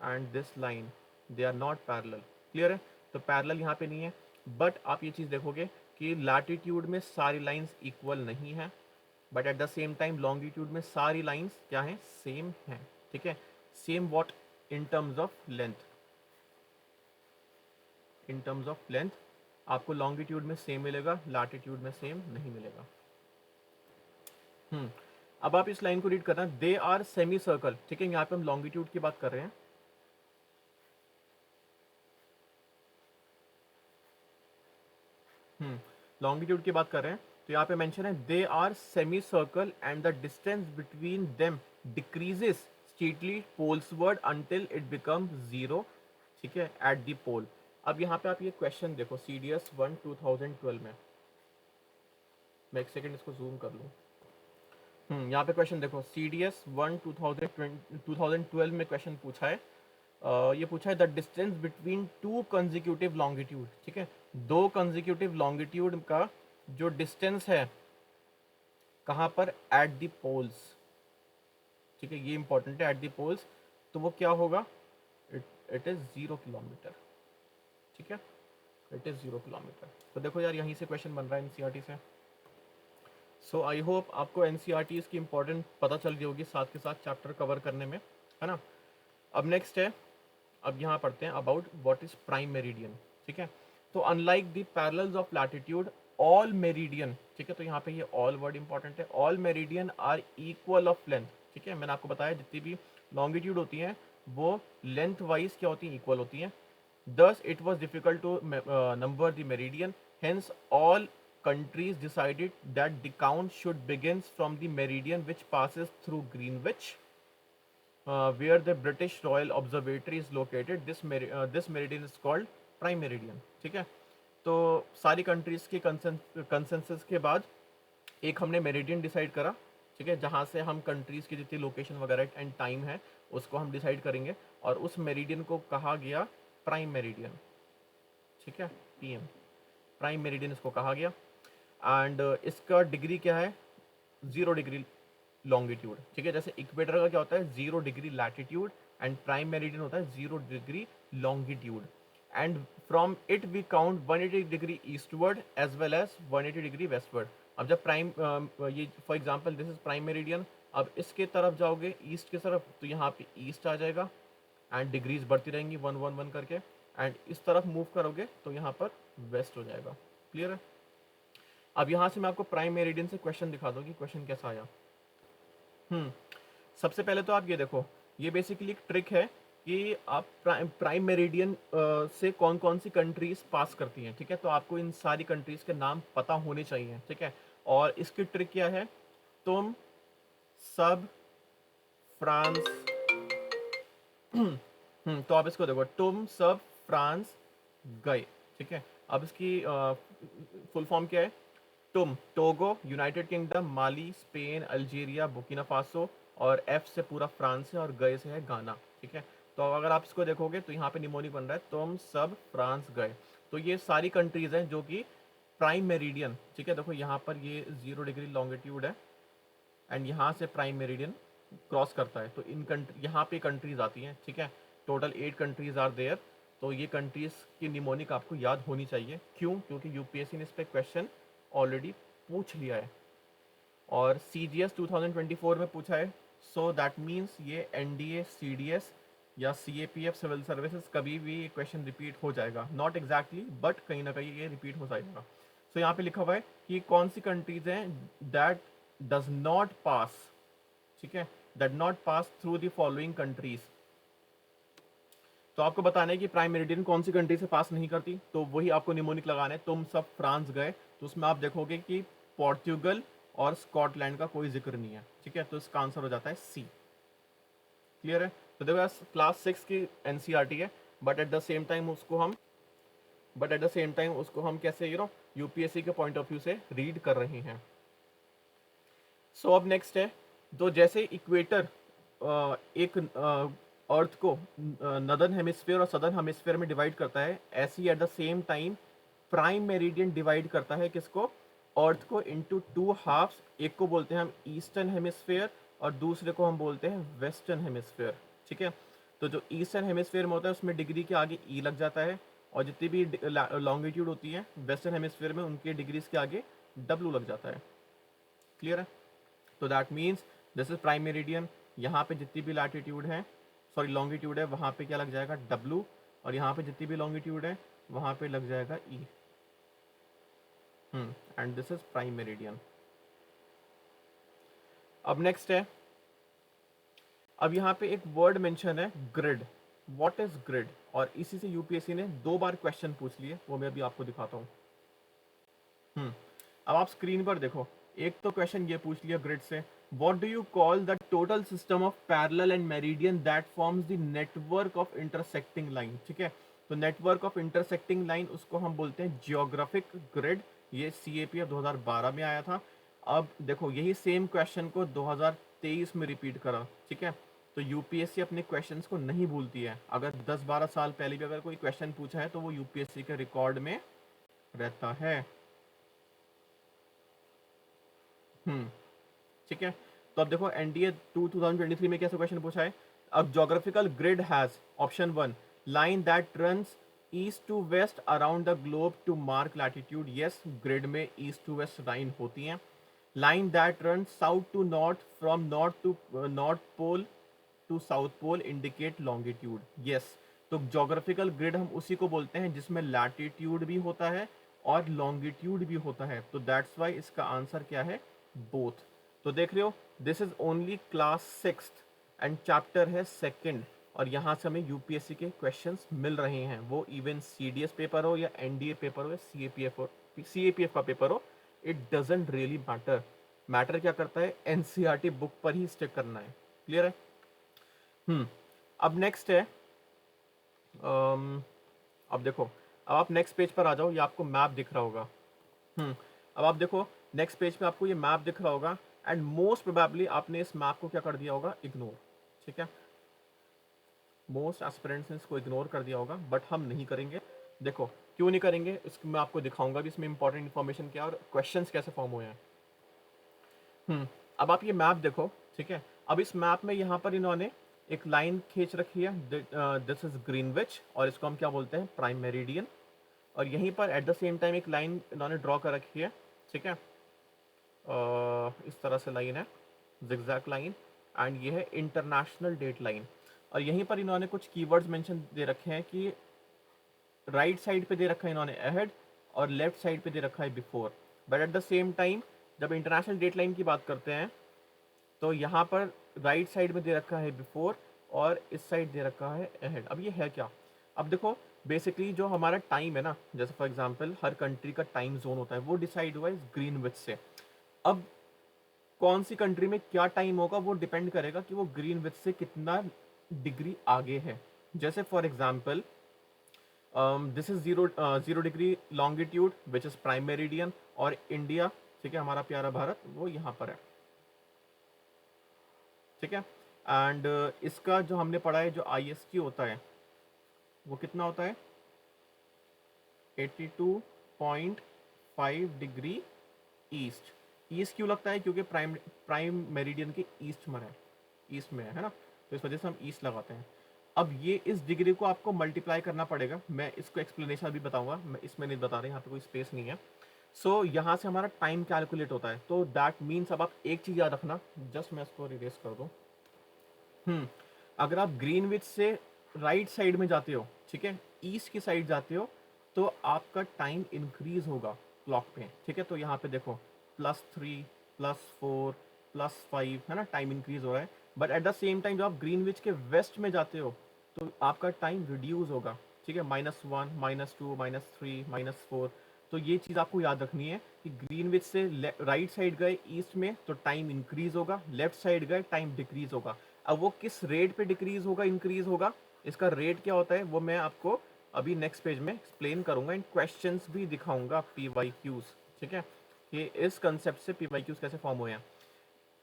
and this line, they are not parallel. Clear है? तो पैरेलल यहाँ पे नहीं है, बट आप ये चीज़ देखोगे कि लैटिट्यूड में सारी लाइंस इक्वल नहीं है, but at the same time longitude में सारी लाइंस क्या है? सेम है, ठीक है। Same what? In terms of length, in terms of length आपको लॉन्गिट्यूड में सेम मिलेगा, लैटिट्यूड में सेम नहीं मिलेगा। अब आप इस लाइन को रीड करना, दे आर सेमी सर्कल, ठीक है, यहाँ पे हम लॉन्गिट्यूड की बात कर रहे हैं। लॉन्गिट्यूड की बात कर रहे हैं, तो यहाँ पे मेंशन है they are semi circle and the distance between them decreases steadily पोल्सवर्ड अंटिल इट बिकम जीरो, ठीक है, एट द पोल। अब यहाँ पे आप ये क्वेश्चन देखो, CDS 1 2012 में, मैं एक सेकेंड इसको जूम कर लूँ। यहाँ पे क्वेश्चन देखो, CDS 1 2012 में क्वेश्चन पूछा है, ये पूछा है the distance between two consecutive longitude, ठीक है, दो कंसेक्यूटिव लॉन्गिट्यूड का जो डिस्टेंस है कहाँ पर, एट द पोल्स, ठीक है, ये इंपॉर्टेंट है, एट द पोल्स, तो वो क्या होगा, इट इज 0 किलोमीटर, ठीक है, इट इज 0 किलोमीटर। तो देखो यार यहीं से क्वेश्चन बन रहा है एनसीईआरटी से। सो आई होप आपको एनसीईआरटी की इंपॉर्टेंट पता चल गई होगी साथ के साथ चैप्टर कवर करने में, है ना। अब नेक्स्ट है, अब यहाँ पढ़ते हैं about what is prime meridian, ठीक है। तो unlike the parallels of latitude, all meridian, ठीक है, तो यहाँ पे ये ऑल वर्ड इंपॉर्टेंट है, all meridian are equal of length, ठीक है, मैंने आपको बताया जितनी भी लॉन्गिट्यूड होती हैं वो लेंथ वाइज क्या होती हैं, इक्वल होती हैं। Thus, it was difficult to number the meridian. Hence, all countries decided that the count should begin from the meridian which passes through Greenwich, where the British Royal Observatory is located. This meridian is called prime meridian. ठीक है, तो सारी countries के consensus के बाद एक हमने meridian decide करा, ठीक है, जहाँ से हम कंट्रीज की जितनी लोकेशन वगैरह एंड टाइम है उसको हम डिसाइड करेंगे, और उस मेरिडियन को कहा गया प्राइम मेरिडियन, ठीक है, पीएम, प्राइम मेरिडियन इसको कहा गया। एंड इसका डिग्री क्या है, 0 डिग्री लॉन्गिट्यूड, ठीक है, जैसे इक्वेटर का क्या होता है 0 degree latitude, and prime meridian होता है 0 degree longitude, and from it we count 180 degree eastward as well as 180 degree westward. अब जब प्राइम ये for example this is prime meridian, अब इसके तरफ जाओगे ईस्ट की तरफ तो यहाँ पे ईस्ट आ जाएगा, एंड डिग्रीज बढ़ती रहेंगी 1 1 1 करके, एंड इस तरफ मूव करोगे तो यहाँ पर वेस्ट हो जाएगा। क्लियर है। अब यहाँ से मैं आपको प्राइम मेरिडियन से क्वेश्चन दिखा दूँ कि क्वेश्चन कैसा आया। सबसे पहले तो आप ये देखो, ये बेसिकली एक ट्रिक है कि आप प्राइम मेरिडियन से कौन कौन सी कंट्रीज पास करती हैं, ठीक है, तो आपको इन सारी कंट्रीज के नाम पता होने चाहिए, ठीक है। और इसकी ट्रिक क्या है, तुम सब फ्रांस तो आप इसको देखो, तुम सब फ्रांस गए, ठीक है। अब इसकी फुल फॉर्म क्या है, तुम टोगो, यूनाइटेड किंगडम, माली, स्पेन, अल्जीरिया, बुर्किना फासो, और एफ से पूरा फ्रांस है, और गए से है गाना, ठीक है। तो अगर आप इसको देखोगे तो यहाँ पे निमोनिक बन रहा है, तुम सब फ्रांस गए, तो ये सारी कंट्रीज हैं जो कि प्राइम मेरिडियन, ठीक है, देखो यहाँ पर ये 0 डिग्री लॉन्गिट्यूड है, एंड यहाँ से प्राइम मेरिडियन क्रॉस करता है, तो इन कंट्री यहाँ पे कंट्रीज आती हैं, ठीक है, टोटल 8 कंट्रीज आर देयर। तो ये कंट्रीज की निमोनिक आपको याद होनी चाहिए, क्यों, क्योंकि यूपीएससी ने इस पर क्वेश्चन ऑलरेडी पूछ लिया है, और CGS 2024 में पूछा है। सो दैट मीन्स ये NDA CDS या CAPF सिविल सर्विसेज कभी भी ये क्वेश्चन रिपीट हो जाएगा, नॉट एग्जैक्टली बट कहीं ना कहीं ये रिपीट हो जाएगा। सो यहाँ पे लिखा हुआ है कि कौन सी कंट्रीज हैं दैट डज नॉट पास, ठीक है, that not pass through the following countries. तो आपको बताना है कि प्राइम मेरिडियन कौन सी कंट्री से पास नहीं करती, तो वही आपको निमोनिक लगाना है, तुम सब फ्रांस गए, तो उसमें आप देखोगे कि पोर्तुगल और स्कॉटलैंड का कोई जिक्र नहीं है, ठीक है, तो इसका आंसर हो जाता है सी। क्लियर है। तो देखो क्लास 6 की एनसीईआरटी है, but at the same time उसको हम कैसे यूपीएससी के पॉइंट ऑफ व्यू से रीड कर रहे हैं। सो अब नेक्स्ट है, तो जैसे इक्वेटर एक अर्थ को नदर्न हेमिस्फीयर और सदर्न हेमिस्फीयर में डिवाइड करता है, ऐसे ही at the same time prime meridian divide करता है किसको, अर्थ को इनटू 2 हाफ्स, एक को बोलते हैं हम ईस्टर्न हेमिस्फीयर और दूसरे को हम बोलते हैं वेस्टर्न हेमिस्फीयर, ठीक है। तो जो ईस्टर्न हेमिस्फीयर में होता है उसमें डिग्री के आगे ई लग जाता है, और जितनी भी लॉन्गिट्यूड होती है वेस्टर्न हेमिस्फीयर में उनके डिग्रीज के आगे डब्ल्यू लग जाता है। क्लियर है। तो that means this is prime meridian, यहाँ पे जितनी भी लैटिट्यूड है, सॉरी लॉन्गिट्यूड है, वहाँ पे क्या लग जाएगा डब्ल्यू, और यहाँ पे जितनी भी लॉन्गिट्यूड है वहाँ पे लग जाएगा E, and this is prime meridian. अब नेक्स्ट है, अब यहाँ पे एक वर्ड मेंशन है ग्रिड, व्हाट इज ग्रिड, और इसी से यूपीएससी ने 2 बार क्वेश्चन पूछ लिए, वो मैं अभी आपको दिखाता हूँ। अब आप स्क्रीन पर देखो, एक तो क्वेश्चन ये पूछ लिया ग्रिड से, what do you call the total system of parallel and meridian that forms the network of intersecting line, ठीक है। तो नेटवर्क ऑफ इंटरसेक्टिंग लाइन उसको हम बोलते हैं जियोग्राफिक ग्रिड, ये CAPF 2012 में आया था। अब देखो यही सेम क्वेश्चन को 2023 में रिपीट करा, ठीक है। तो यूपीएससी अपने क्वेश्चंस को नहीं भूलती है, अगर 10-12 साल पहले भी अगर कोई क्वेश्चन पूछा है तो वो यूपीएससी के रिकॉर्ड में रहता है। ठीक है। तो अब देखो एनडीए 2023 में कैसे क्वेश्चन पूछा है। अब geographical grid has option 1 line that runs east to west around the globe to mark latitude. Yes, grid में ईस्ट टू वेस्ट लाइन होती हैं। Line that run south to north from north to north pole to south pole indicate longitude. Yes, तो geographical grid हम उसी को बोलते हैं जिसमें लैटिट्यूड भी होता है और लॉन्गिट्यूड भी होता है। तो दैट्स वाई इसका आंसर क्या है, बोथ। तो देख रहे हो, this is only class 6 and chapter है सेकंड, और यहाँ से हमें यूपीएससी के क्वेश्चंस मिल रहे हैं, वो इवन सीडीएस पेपर हो या एनडीए पेपर हो या सीएपीएफ का पेपर हो, it doesn't really matter. Matter क्या करता है, एनसीईआरटी बुक पर ही स्टिक करना है। क्लियर है। अब नेक्स्ट है, अब देखो, अब आप नेक्स्ट पेज पर आ जाओ, ये आपको मैप दिख रहा होगा। अब आप देखो नेक्स्ट पेज पे आपको ये मैप दिख रहा होगा, एंड मोस्ट प्रोबेबली आपने इस मैप को क्या कर दिया होगा, इग्नोर। ठीक है, मोस्ट एस्पिरेंट्स ने इसको इग्नोर कर दिया होगा, बट हम नहीं करेंगे। देखो क्यों नहीं करेंगे, इसको मैं आपको दिखाऊंगा भी इसमें इंपॉर्टेंट इन्फॉर्मेशन क्या है और क्वेश्चंस कैसे फॉर्म हुए हैं। अब आप ये मैप देखो। ठीक है, अब इस मैप में यहाँ पर इन्होंने एक लाइन खींच रखी है, दिस इज ग्रीनविच, और इसको हम क्या बोलते हैं, प्राइम मेरिडियन। और यहीं पर एट द सेम टाइम एक लाइन इन्होंने ड्रॉ कर रखी है। ठीक है, इस तरह से लाइन है, जिगजैग लाइन, एंड ये है इंटरनेशनल डेट लाइन। और यहीं पर इन्होंने कुछ कीवर्ड्स मेंशन दे रखे हैं कि राइट साइड पे दे रखा है इन्होंने अहेड, और लेफ्ट साइड पे दे रखा है before. But at the same time जब इंटरनेशनल डेट लाइन की बात करते हैं तो यहाँ पर राइट साइड में दे रखा है बिफोर और इस साइड दे रखा है अहेड। अब ये है क्या, अब देखो बेसिकली जो हमारा टाइम है ना, जैसे फॉर एग्जांपल हर कंट्री का टाइम जोन होता है, वो डिसाइड हुआ है ग्रीनविच से। अब कौन सी कंट्री में क्या टाइम होगा वो डिपेंड करेगा कि वो ग्रीनविच से कितना डिग्री आगे है। जैसे for example this is 0 degree longitude which is prime meridian, और इंडिया, ठीक है, हमारा प्यारा भारत, वो यहाँ पर है। ठीक है, एंड इसका जो हमने पढ़ा है, जो IST होता है वो कितना होता है, 82.5 डिग्री ईस्ट। ईस्ट क्यों लगता है, क्योंकि प्राइम मेरिडियन के ईस्ट में है, ईस्ट में है ना, तो इस वजह से हम ईस्ट लगाते हैं। अब ये इस डिग्री को आपको मल्टीप्लाई करना पड़ेगा, मैं इसको एक्सप्लेनेशन अभी बताऊंगा, मैं इसमें नहीं बता रहा, यहाँ पे कोई स्पेस नहीं है। सो यहाँ से हमारा टाइम कैलकुलेट होता है। तो दैट मीन्स, अब आप एक चीज़ याद रखना, जस्ट मैं इसको रिलेस कर दूँ। अगर आप ग्रीनविच से राइट साइड में जाते हो, ठीक है, ईस्ट की साइड जाते हो, तो आपका टाइम इंक्रीज होगा क्लॉक पे। ठीक है, तो यहाँ पे देखो +3 +4 +5 है ना, टाइम इंक्रीज हो रहा है। But at the same time जब आप ग्रीनविच के वेस्ट में जाते हो तो आपका टाइम रिड्यूस होगा। ठीक है, -1 -2 -3 -4। तो ये चीज़ आपको याद रखनी है कि ग्रीनविच से राइट साइड गए ईस्ट में तो टाइम इंक्रीज होगा, लेफ्ट साइड गए टाइम डिक्रीज होगा। अब वो किस रेट पे डिक्रीज होगा, इंक्रीज होगा, इसका रेट क्या होता है वो मैं आपको अभी नेक्स्ट पेज में एक्सप्लेन करूंगा, इन क्वेश्चंस भी दिखाऊंगा, PYQs। ठीक है, कि इस कंसेप्ट से PYQs कैसे फॉर्म हुए हैं।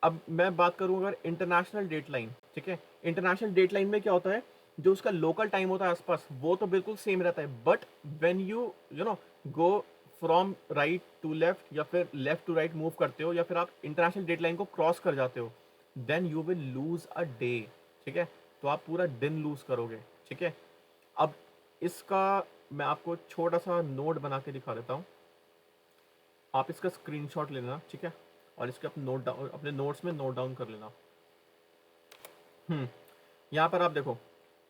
अब मैं बात करूं अगर इंटरनेशनल डेट लाइन, ठीक है, इंटरनेशनल डेट लाइन में क्या होता है, जो उसका लोकल टाइम होता है आसपास वो तो बिल्कुल सेम रहता है, but when you you know go from right to left या फिर लेफ्ट टू राइट मूव करते हो, या फिर आप इंटरनेशनल डेट लाइन को क्रॉस कर जाते हो, then you will lose a day. ठीक है, तो आप पूरा दिन लूज करोगे। ठीक है, अब इसका मैं आपको छोटा सा नोट बना के दिखा देता हूँ, आप इसका स्क्रीनशॉट लेना। ठीक है, और इसके अपने नोट डाउन, अपने नोट्स में नोट डाउन कर लेना। यहाँ पर आप देखो,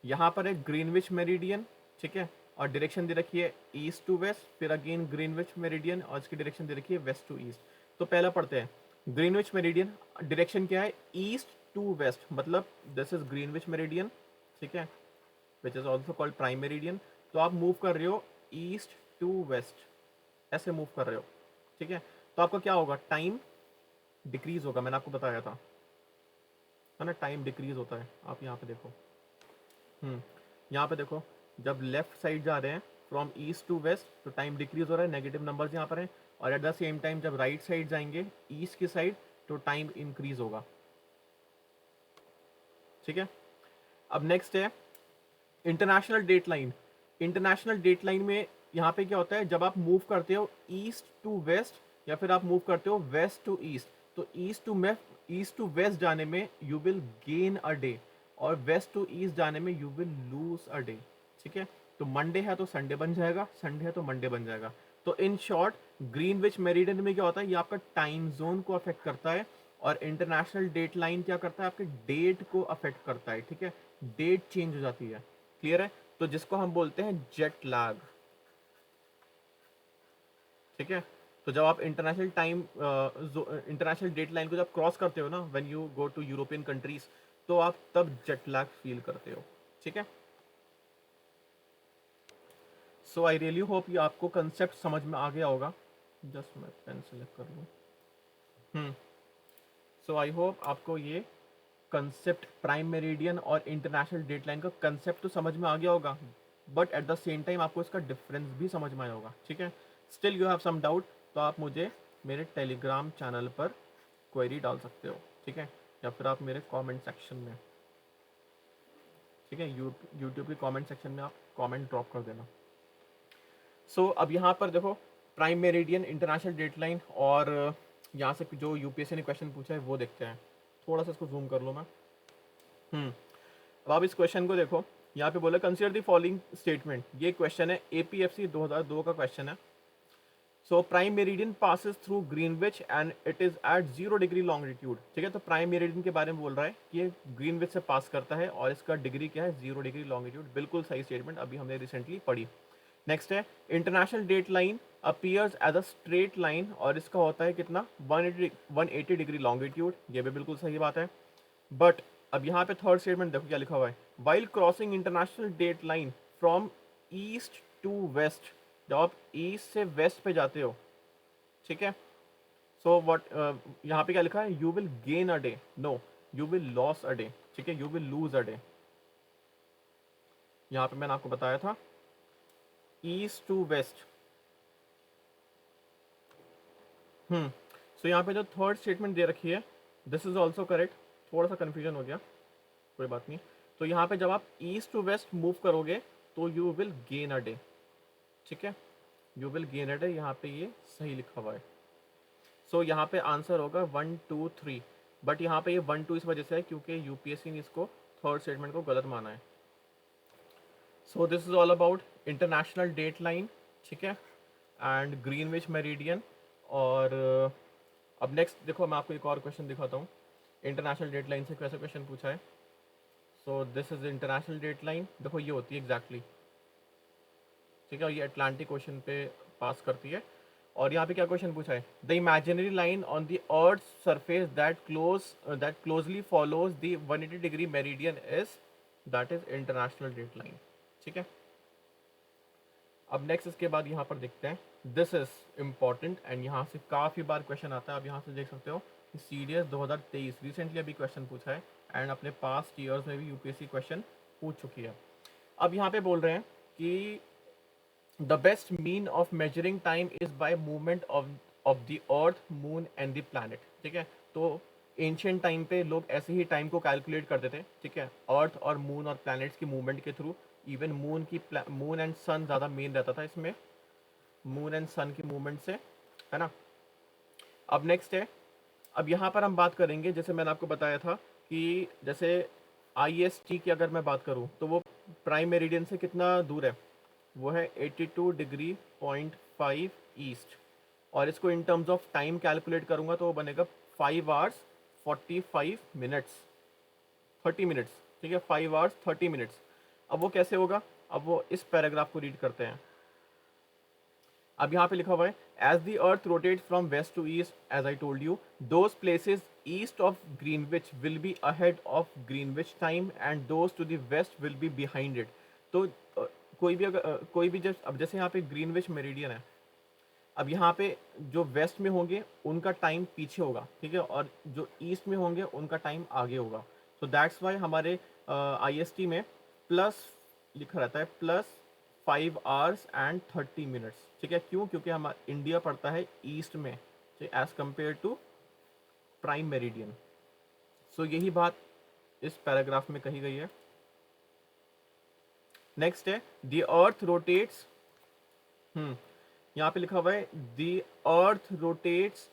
यहाँ पर है ग्रीनविच मेरिडियन। ठीक है, और डायरेक्शन दे रखी है ईस्ट टू वेस्ट, फिर अगेन ग्रीनविच मेरिडियन और इसकी डायरेक्शन दे रखी है वेस्ट टू ईस्ट। तो पहला पढ़ते हैं, ग्रीनविच मेरिडियन डायरेक्शन क्या है, ईस्ट टू वेस्ट, मतलब दिस इज ग्रीनविच मेरिडियन। ठीक है, which is also called prime meridian. तो आप मूव कर रहे हो ईस्ट टू वेस्ट, ऐसे मूव कर रहे हो। ठीक है, तो आपका क्या होगा, टाइम डिक्रीज होगा, मैंने आपको बताया था, है ना, टाइम डिक्रीज होता है। आप यहाँ पे देखो, यहाँ पे देखो, जब लेफ्ट साइड जा रहे हैं फ्रॉम ईस्ट टू वेस्ट तो टाइम डिक्रीज हो रहा है, नेगेटिव नंबर्स यहाँ पर हैं। और एट द सेम टाइम जब राइट साइड जाएंगे ईस्ट की साइड तो टाइम इंक्रीज होगा। ठीक है, अब नेक्स्ट है international date line. International date line में यहाँ पे क्या होता है, जब आप मूव करते हो ईस्ट टू वेस्ट या फिर आप मूव करते हो वेस्ट टू ईस्ट, तो ईस्ट टू वेस्ट जाने में you will gain a day, और वेस्ट टू ईस्ट जाने में you will lose a day. ठीक है, तो मंडे है तो संडे बन जाएगा, संडे है तो मंडे बन जाएगा। तो इन शॉर्ट ग्रीनविच मेरिडियन में क्या होता है, ये आपका टाइम जोन को अफेक्ट करता है, और इंटरनेशनल डेट लाइन क्या करता है, आपके डेट को अफेक्ट करता है। ठीक है, डेट चेंज हो जाती है। क्लियर है, तो जिसको हम बोलते हैं जेट लैग। ठीक है, तो जब आप इंटरनेशनल डेट लाइन को जब क्रॉस करते हो ना, when you go to European countries, तो आप तब जेट लैग फील करते हो। ठीक है, सो आई रियली होप ये आपको कंसेप्ट समझ में आ गया होगा। जस्ट मैं पेन सेलेक्ट कर लूँ। सो आई होप आपको ये कंसेप्ट प्राइम मेरिडियन और इंटरनेशनल डेटलाइन का कंसेप्ट तो समझ में आ गया होगा, but at the same time आपको इसका डिफरेंस भी समझ में आया होगा। ठीक है, still you have some doubt, तो आप मुझे मेरे टेलीग्राम चैनल पर क्वेरी डाल सकते हो। ठीक है, या फिर आप मेरे कमेंट सेक्शन में, ठीक है, यूट्यूब के कमेंट सेक्शन में आप कमेंट ड्रॉप कर देना। सो अब यहाँ पर देखो, प्राइम मेरिडियन, इंटरनेशनल डेटलाइन, और यहाँ से जो यूपीएससी ने क्वेश्चन पूछा है वो देखते हैं। थोड़ा सा इसको जूम कर लो मैं। अब आप इस क्वेश्चन को देखो, यहाँ पे बोला कंसीडर द फॉलोइंग स्टेटमेंट। ये क्वेश्चन है एपीएफसी 2002 का क्वेश्चन है। So prime meridian passes through Greenwich and it is at 0 degree longitude. ठीक है, तो प्राइम मेरिडियन के बारे में बोल रहा है कि ये ग्रीनविच से पास करता है और इसका डिग्री क्या है, 0 डिग्री लॉन्गिट्यूड। बिल्कुल सही स्टेटमेंट, अभी हमने रिसेंटली पढ़ी। नेक्स्ट है international date line appears as a straight line, और इसका होता है कितना, 180 डिग्री लॉन्गिट्यूड। ये भी बिल्कुल सही बात है। बट अब यहाँ पे थर्ड स्टेटमेंट देखो क्या लिखा हुआ है, while crossing international date line from east to west. जब आप ईस्ट से वेस्ट पे जाते हो, ठीक है, सो व्हाट यहाँ पे क्या लिखा है, you will gain a day, no, you will loss a day. ठीक है, you will lose a day. यहाँ पे मैंने आपको बताया था ईस्ट टू वेस्ट। सो यहाँ पे जो थर्ड स्टेटमेंट दे रखी है, दिस इज ऑल्सो करेक्ट। थोड़ा सा कन्फ्यूजन हो गया, कोई बात नहीं। तो यहाँ पे जब आप ईस्ट टू वेस्ट मूव करोगे तो you will gain a day. ठीक है, you will gain a day, यहाँ पे ये सही लिखा हुआ है। सो यहाँ पे आंसर होगा 1 2 3, बट यहाँ पे ये 1 2 इस वजह से है क्योंकि यूपीएससी ने इसको थर्ड स्टेटमेंट को गलत माना है। So this is all about international date line. ठीक है, एंड ग्रीनविच मेरिडियन। और अब नेक्स्ट देखो, मैं आपको एक और क्वेश्चन दिखाता हूँ। इंटरनेशनल डेट लाइन से कैसे क्वेश्चन पूछा है। So this is international date line, देखो ये होती है एग्जैक्टली। ठीक है, ये अटलांटिक ओशन पे पास करती है। और यहाँ पे क्या क्वेश्चन पूछा है, the imaginary line on the earth surface that closely follows the 180 degree meridian is, that is international date line. ठीक है, अब नेक्स्ट इसके बाद यहाँ पर देखते हैं, दिस इज इम्पॉर्टेंट एंड यहाँ से काफ़ी बार क्वेश्चन आता है। आप यहाँ से देख सकते हो कि सीडीएस 2023 रिसेंटली अभी क्वेश्चन पूछा है, एंड अपने पास्ट ईयर्स में भी यूपीएससी क्वेश्चन पूछ चुकी है। अब यहाँ पे बोल रहे हैं कि the best mean of measuring time is by movement of the earth, moon and the planet. ठीक है, तो एंशियंट टाइम पे लोग ऐसे ही टाइम को कैलकुलेट करते थे। ठीक है, अर्थ और मून और प्लैनेट्स की मूवमेंट के थ्रू। इवन मून एंड सन ज़्यादा मेन रहता था इसमें, मून एंड सन की मूवमेंट से, है ना। अब नेक्स्ट है, अब यहाँ पर हम बात करेंगे, जैसे मैंने आपको बताया था कि जैसे IST की अगर मैं बात करूँ तो वो प्राइम मेरिडियन से कितना दूर है, वो है 82 डिग्री पॉइंट 5 ईस्ट। और इसको in terms of time calculate करूँगा तो वो बनेगा 5 आवर्स 45 मिनट्स, 30 मिनट्स। ठीक है, 5 आवर्स 30 मिनट्स। अब वो कैसे होगा, अब वो इस पैराग्राफ को रीड करते हैं। अब यहाँ पे लिखा हुआ है, as the earth rotates from west to east, as I told you, those places east of Greenwich will be ahead of Greenwich time and those to the west will be behind it. तो कोई भी जब, अब जैसे यहाँ पे Greenwich meridian है, अब यहाँ पे जो वेस्ट में होंगे उनका टाइम पीछे होगा। ठीक है, और जो ईस्ट में होंगे उनका टाइम आगे होगा। तो दैट्स वाई हमारे IST में प्लस लिखा रहता है, प्लस 5 आवर्स एंड 30 मिनट्स। ठीक है, क्यों, क्योंकि हमारा इंडिया पड़ता है ईस्ट में as compare to prime meridian. So यही बात इस पैराग्राफ में कही गई है। नेक्स्ट है, द अर्थ रोटेट्स यहाँ पे लिखा हुआ है the earth rotates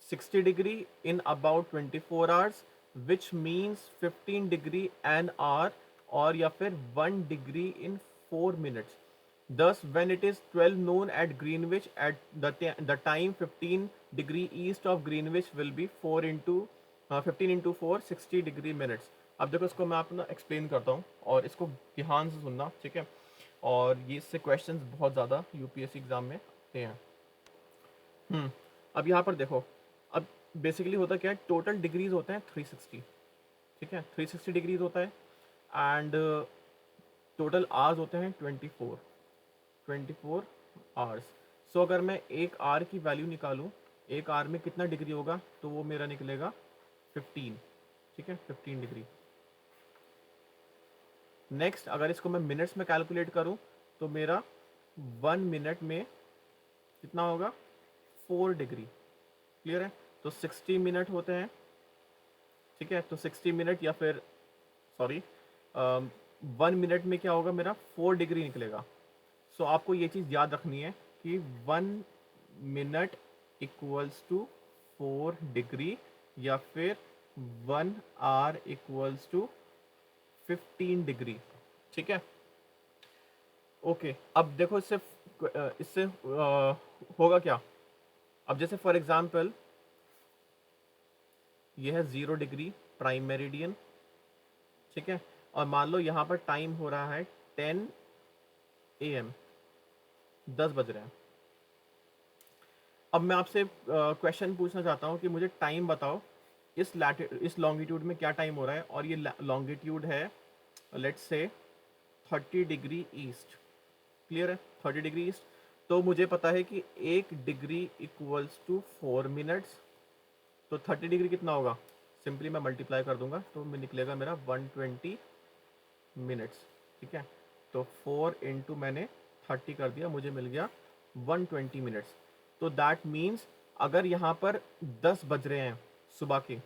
60 degree in about 24 hours which means 15 degree an hour, और या फिर 1 degree in 4 minutes. Thus, when it is 12 noon at Greenwich, at the time 15 degree east of Greenwich will be 4 into 15 into 4 60 degree minutes. अब देखो इसको मैं आपको ना explain करता हूँ और इसको ध्यान से सुनना, ठीक है. और ये इससे क्वेश्चंस बहुत ज़्यादा यूपीएससी एग्जाम में आते हैं. अब यहाँ पर देखो, अब बेसिकली होता क्या है, टोटल डिग्रीज होते हैं 360, ठीक है, 360 डिग्रीज होता है. एंड टोटल आवर्स होते हैं 24 आवर्स. सो अगर मैं एक आवर की वैल्यू निकालूं, एक आवर में कितना डिग्री होगा, तो वो मेरा निकलेगा 15, ठीक है, 15 डिग्री. नेक्स्ट अगर इसको मैं मिनट्स में कैलकुलेट करूं, तो मेरा 1 मिनट में कितना होगा, 4 डिग्री. क्लियर है. तो 60 मिनट होते हैं, ठीक है. तो 60 मिनट या फिर सॉरी 1 मिनट में क्या होगा, मेरा 4 डिग्री निकलेगा. सो आपको ये चीज़ याद रखनी है कि 1 मिनट इक्वल्स टू 4 डिग्री, या फिर 1 आवर इक्वल्स टू 15 डिग्री, ठीक है. ओके, अब देखो इससे इससे होगा क्या. अब जैसे फॉर एग्जांपल ये है 0 डिग्री प्राइम मेरिडियन, ठीक है. और मान लो यहाँ पर टाइम हो रहा है 10 AM, 10 बज रहे हैं. अब मैं आपसे क्वेश्चन पूछना चाहता हूँ कि मुझे टाइम बताओ, इस लॉन्गिट्यूड में क्या टाइम हो रहा है. और ये लॉन्गिट्यूड है let's say 30 degree east. Clear है, 30 डिग्री ईस्ट. तो मुझे पता है कि 1 डिग्री इक्वल्स टू 4 मिनट्स. तो 30 डिग्री कितना होगा, सिंपली मैं मल्टीप्लाई कर दूंगा तो निकलेगा मेरा 120 मिनट्स, ठीक है. तो 4 इंटू मैंने 30 कर दिया, मुझे मिल गया 120 मिनट्स. तो दैट मीन्स अगर यहाँ पर 10 बज रहे हैं सुबह के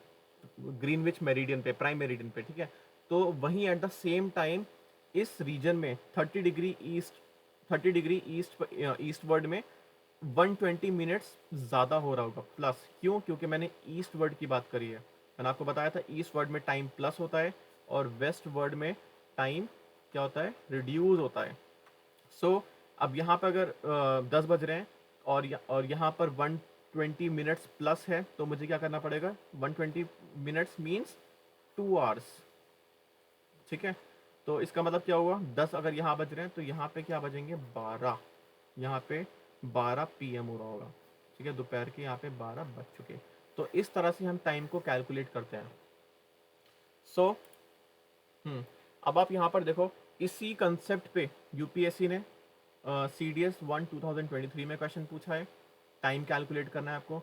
ग्रीनविच मेरिडियन पे, प्राइम मेरिडियन पे, ठीक है, तो वहीं एट द सेम टाइम इस रीजन में 30 डिग्री ईस्ट वर्ड में 120 मिनट्स ज़्यादा हो रहा होगा प्लस. क्यों, क्योंकि मैंने ईस्ट वर्ड की बात करी है. मैंने आपको बताया था ईस्ट वर्ड में टाइम प्लस होता है और वेस्ट वर्ड में टाइम क्या होता है, रिड्यूस होता है. सो अब यहाँ पर अगर 10 बज रहे हैं और यहाँ पर 120 मिनट्स प्लस है, तो मुझे क्या करना पड़ेगा, 120 मिनट्स मीन्स 2 आवर्स, ठीक है. तो इसका मतलब क्या हुआ, 10 अगर यहाँ बज रहे हैं तो यहाँ पे क्या बजेंगे, 12. यहाँ पे 12 PM हो रहा होगा, ठीक है, दोपहर के यहाँ पे 12 बज चुके. तो इस तरह से हम टाइम को कैलकुलेट करते हैं. सो अब आप यहाँ पर देखो, इसी कंसेप्ट पे यूपीएससी ने CDS 1 2023 में क्वेश्चन पूछा है. टाइम कैलकुलेट करना है आपको.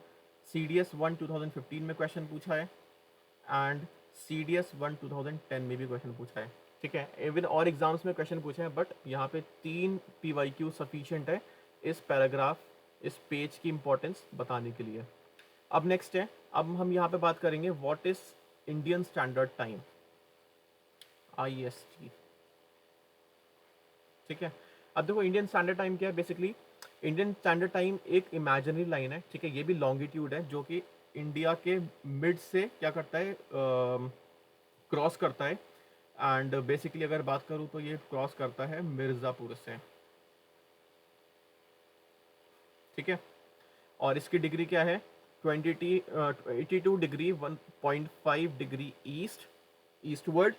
CDS 1 2015 में क्वेश्चन पूछा है एंड CDS 1 2010 में भी क्वेश्चन पूछा है, ठीक है. इवन और एग्जाम्स में क्वेश्चन पूछे हैं, बट यहाँ पे 3 PYQ सफिशिएंट है इस पैराग्राफ, इस पेज की इंपॉर्टेंस बताने के लिए. अब नेक्स्ट है, अब हम यहाँ पे बात करेंगे what is Indian standard time, IST, ठीक है. अब देखो इंडियन स्टैंडर्ड टाइम क्या है. बेसिकली इंडियन स्टैंडर्ड टाइम एक इमेजिनरी लाइन है, ठीक है. ये भी लॉन्गिट्यूड है जो कि इंडिया के मिड से क्या करता है, क्रॉस करता है. एंड बेसिकली अगर बात करूँ तो ये क्रॉस करता है मिर्ज़ापुर से, ठीक है. और इसकी डिग्री क्या है, 82 डिग्री 1.5 डिग्री ईस्टवर्ड.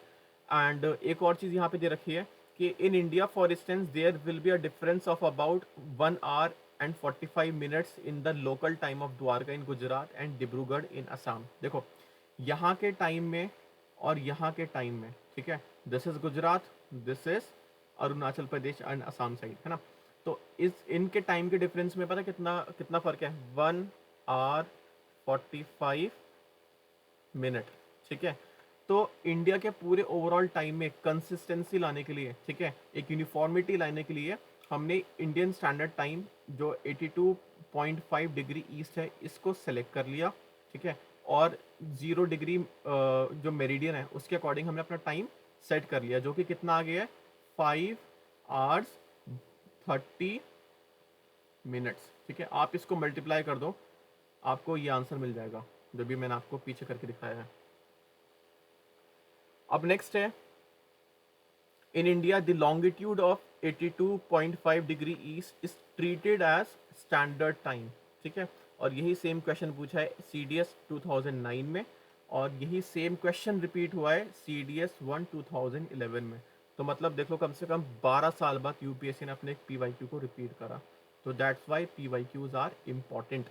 एंड एक और चीज़ यहाँ पे दे रखी है कि in India for instance there will be a difference of about 1 hour and 45 minutes in the local time of Dwarka in Gujarat and Dibrugarh in Assam. देखो यहाँ के टाइम में और यहाँ के टाइम में, ठीक है, this is Gujarat, this is Arunachal Pradesh and Assam side, है ना. तो इस इनके टाइम के डिफरेंस में पता कितना कितना फ़र्क है, 1 आवर 45 मिनट, ठीक है. तो इंडिया के पूरे ओवरऑल टाइम में कंसिस्टेंसी लाने के लिए, ठीक है, एक यूनिफॉर्मिटी लाने के लिए हमने इंडियन स्टैंडर्ड टाइम जो 82.5 डिग्री ईस्ट है इसको सेलेक्ट कर लिया, ठीक है. और 0 डिग्री जो मेरिडियन है उसके अकॉर्डिंग हमने अपना टाइम सेट कर लिया, जो कि कितना आ गया है, 5 आवर्स 30 मिनट्स। ठीक है, आप इसको मल्टीप्लाई कर दो, आपको ये आंसर मिल जाएगा जो भी मैंने आपको पीछे करके दिखाया है। अब नेक्स्ट है, in India the longitude of 82.5 degree east is treated as standard time. ठीक है, और यही सेम क्वेश्चन पूछा है CDS 2009 में, और यही सेम क्वेश्चन रिपीट हुआ है CDS 1 2011 में। तो मतलब देख लो, कम से कम 12 साल बाद यूपीएससी ने अपने PYQ को रिपीट करा। तो that's why PYQs are important.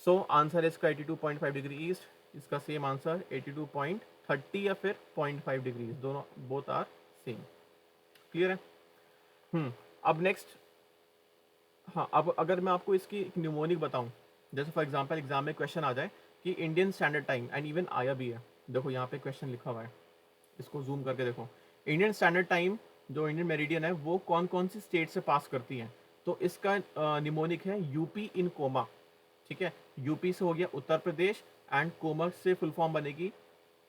So answer इसका 82.5 डिग्री ईस्ट, इसका सेम आंसर 82.30 या फिर 0.5 डिग्री, दोनों बोथ आर सेम। क्लियर है? अब नेक्स्ट, हाँ, अब अगर मैं आपको इसकी एक न्यूमोनिक बताऊं, जैसे फॉर एग्जांपल एग्जाम में क्वेश्चन आ जाए कि Indian standard time, and even आया भी है, देखो यहाँ पे क्वेश्चन लिखा हुआ है, इसको जूम करके देखो, इंडियन स्टैंडर्ड टाइम जो इंडियन मेरिडियन है वो कौन कौन सी स्टेट से पास करती हैं। तो इसका निमोनिक है यूपी इन कोमा। ठीक है, यूपी से हो गया उत्तर प्रदेश, एंड कोमा से फुल फॉर्म बनेगी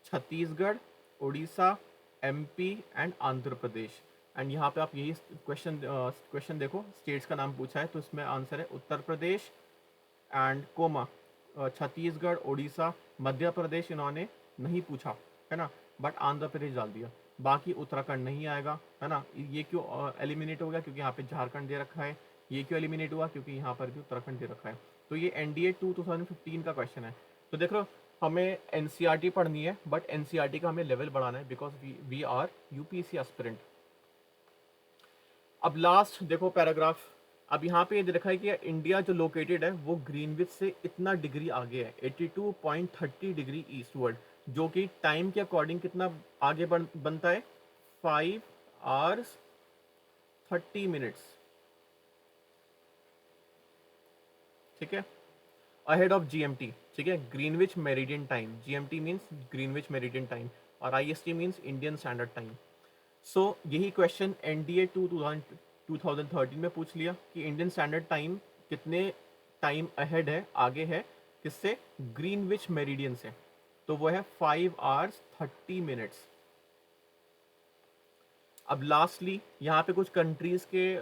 Chhattisgarh, Orissa, MP and Andhra Pradesh. And यहाँ पे आप यही क्वेश्चन देखो, स्टेट्स का नाम पूछा है, तो इसमें आंसर है उत्तर प्रदेश एंड कोमा, छत्तीसगढ़, उड़ीसा, मध्य प्रदेश इन्होंने नहीं पूछा है ना, बट आंध्र प्रदेश डाल दिया। बाकी उत्तराखंड नहीं आएगा, है ना। ये क्यों एलिमिनेट हो गया, क्योंकि यहाँ पे झारखंड दे रखा है। ये क्यों एलिमिनेट हुआ, क्योंकि यहाँ पर भी उत्तराखंड दे रखा है। तो ये NDA 2015 का क्वेश्चन है। तो देख लो, हमें NCERT पढ़नी है, बट NCERT का हमें लेवल बढ़ाना है, because we are UPSC aspirant. अब लास्ट देखो पैराग्राफ, अब यहाँ पे ये देखा है कि इंडिया जो लोकेटेड है वो ग्रीनविच से इतना डिग्री आगे है, 82.30 डिग्री ईस्टवर्ड, जो कि टाइम के अकॉर्डिंग कितना आगे बनता है, 5 आवर्स 30 मिनट्स। ठीक है, अहेड ऑफ GMT। ठीक है, Greenwich meridian time, GMT means Greenwich meridian time, और IST means Indian standard time. So यही क्वेश्चन NDA 2013 में पूछ लिया कि इंडियन स्टैंडर्ड टाइम कितने टाइम अहेड है, आगे है किससे, ग्रीनविच मेरिडियन से, तो वो है 5 आवर्स 30 मिनट्स। अब लास्टली यहाँ पे कुछ कंट्रीज के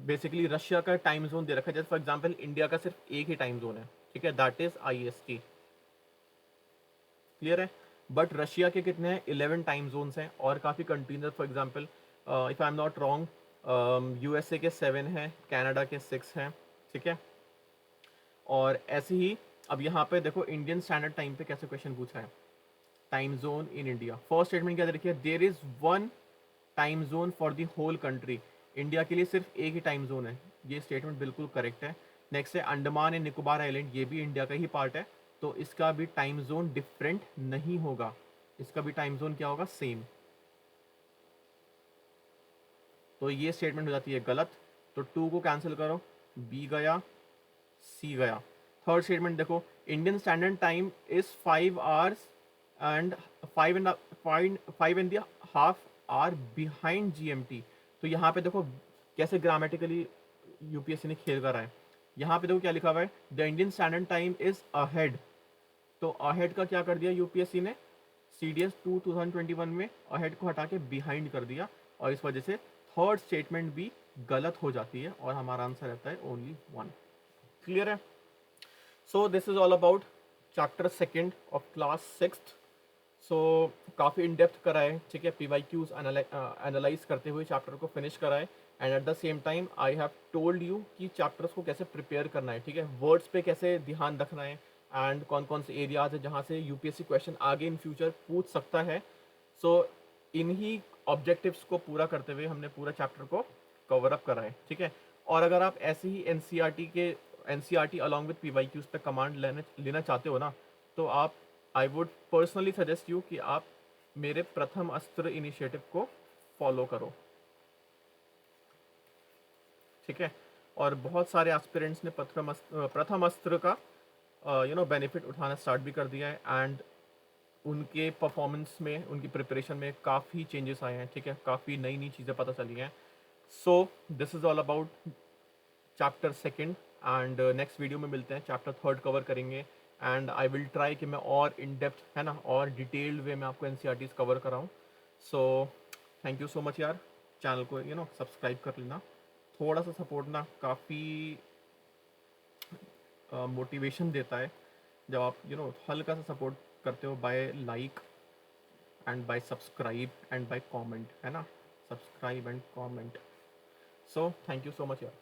बेसिकली रशिया का टाइम जोन दे रखा है, जैसे फॉर एग्जांपल इंडिया का सिर्फ एक ही टाइम जोन है, ठीक है, दैट इज IST। क्लियर है, बट रशिया के कितने हैं, 11 टाइम जोन्स हैं, और काफ़ी countries, for example if I am not wrong, USA के 7 हैं, कनाडा के 6 हैं। ठीक है, और ऐसे ही अब यहाँ पे देखो इंडियन स्टैंडर्ड टाइम पे कैसे क्वेश्चन पूछा है, time zone in India. First statement क्या देखिए, there is one time zone for the whole country, India के लिए सिर्फ एक ही टाइम जोन है, ये स्टेटमेंट बिल्कुल करेक्ट है। नेक्स्ट है अंडमान एंड निकोबार आइलैंड, ये भी इंडिया का ही पार्ट है, तो इसका भी टाइम जोन डिफरेंट नहीं होगा, इसका भी टाइम जोन क्या होगा, सेम। तो ये स्टेटमेंट हो जाती है गलत, तो 2 को कैंसिल करो, B गया, C गया। थर्ड स्टेटमेंट देखो, Indian standard time is 5 hours and 5.5 hour behind GMT। तो यहाँ पे देखो कैसे ग्रामेटिकली UPSC ने खेल कर रहा है। यहाँ पे देखो क्या लिखा हुआ है, the Indian standard time is ahead, तो अहेड का क्या कर दिया UPSC ने, CDS 2021 में अहेड को हटा के बिहाइंड कर दिया, और इस वजह से थर्ड स्टेटमेंट भी गलत हो जाती है, और हमारा आंसर रहता है ओनली 1। क्लियर है? So this is all about chapter second of class 6th। सो काफ़ी इन डेप्थ कराए, ठीक है, PYQs एनालाइज करते हुए चैप्टर को फिनिश कराए, and eight the same time I have told you कि चैप्टर्स को कैसे प्रिपेयर करना है, ठीक है, वर्ड्स पे कैसे ध्यान रखना है, एंड कौन कौन से एरियाज है जहाँ से UPSC क्वेश्चन आगे इन फ्यूचर पूछ सकता है। सो इन्हीं ऑब्जेक्टिव्स को पूरा करते हुए हमने पूरा चैप्टर को कवर अप करा है, ठीक है। और अगर आप ऐसे ही NCERT अलॉन्ग विद PYQs पे कमांड लेना चाहते हो ना, तो आप, I would personally suggest you कि आप मेरे प्रथम अस्त्र इनिशिएटिव को फॉलो करो, ठीक है। और बहुत सारे एस्पिरेंट्स ने प्रथम अस्त्र का बेनिफिट उठाना स्टार्ट भी कर दिया है, एंड उनके परफॉर्मेंस में, उनकी प्रिपरेशन में काफ़ी चेंजेस आए हैं, ठीक है, काफ़ी नई नई चीज़ें पता चली हैं। So this is all about chapter second, and next video में मिलते हैं, चैप्टर थर्ड कवर करेंगे, एंड आई विल ट्राई कि मैं और इन डेप्थ, है ना, और डिटेल्ड वे में आपको NCERTs कवर कराऊँ। So thank you so much यार, चैनल को सब्सक्राइब कर लेना, थोड़ा सा सपोर्ट ना काफ़ी मोटिवेशन देता है जब आप हल्का सा सपोर्ट करते हो by like and by subscribe and by comment, है ना, subscribe and comment. So thank you so much यार।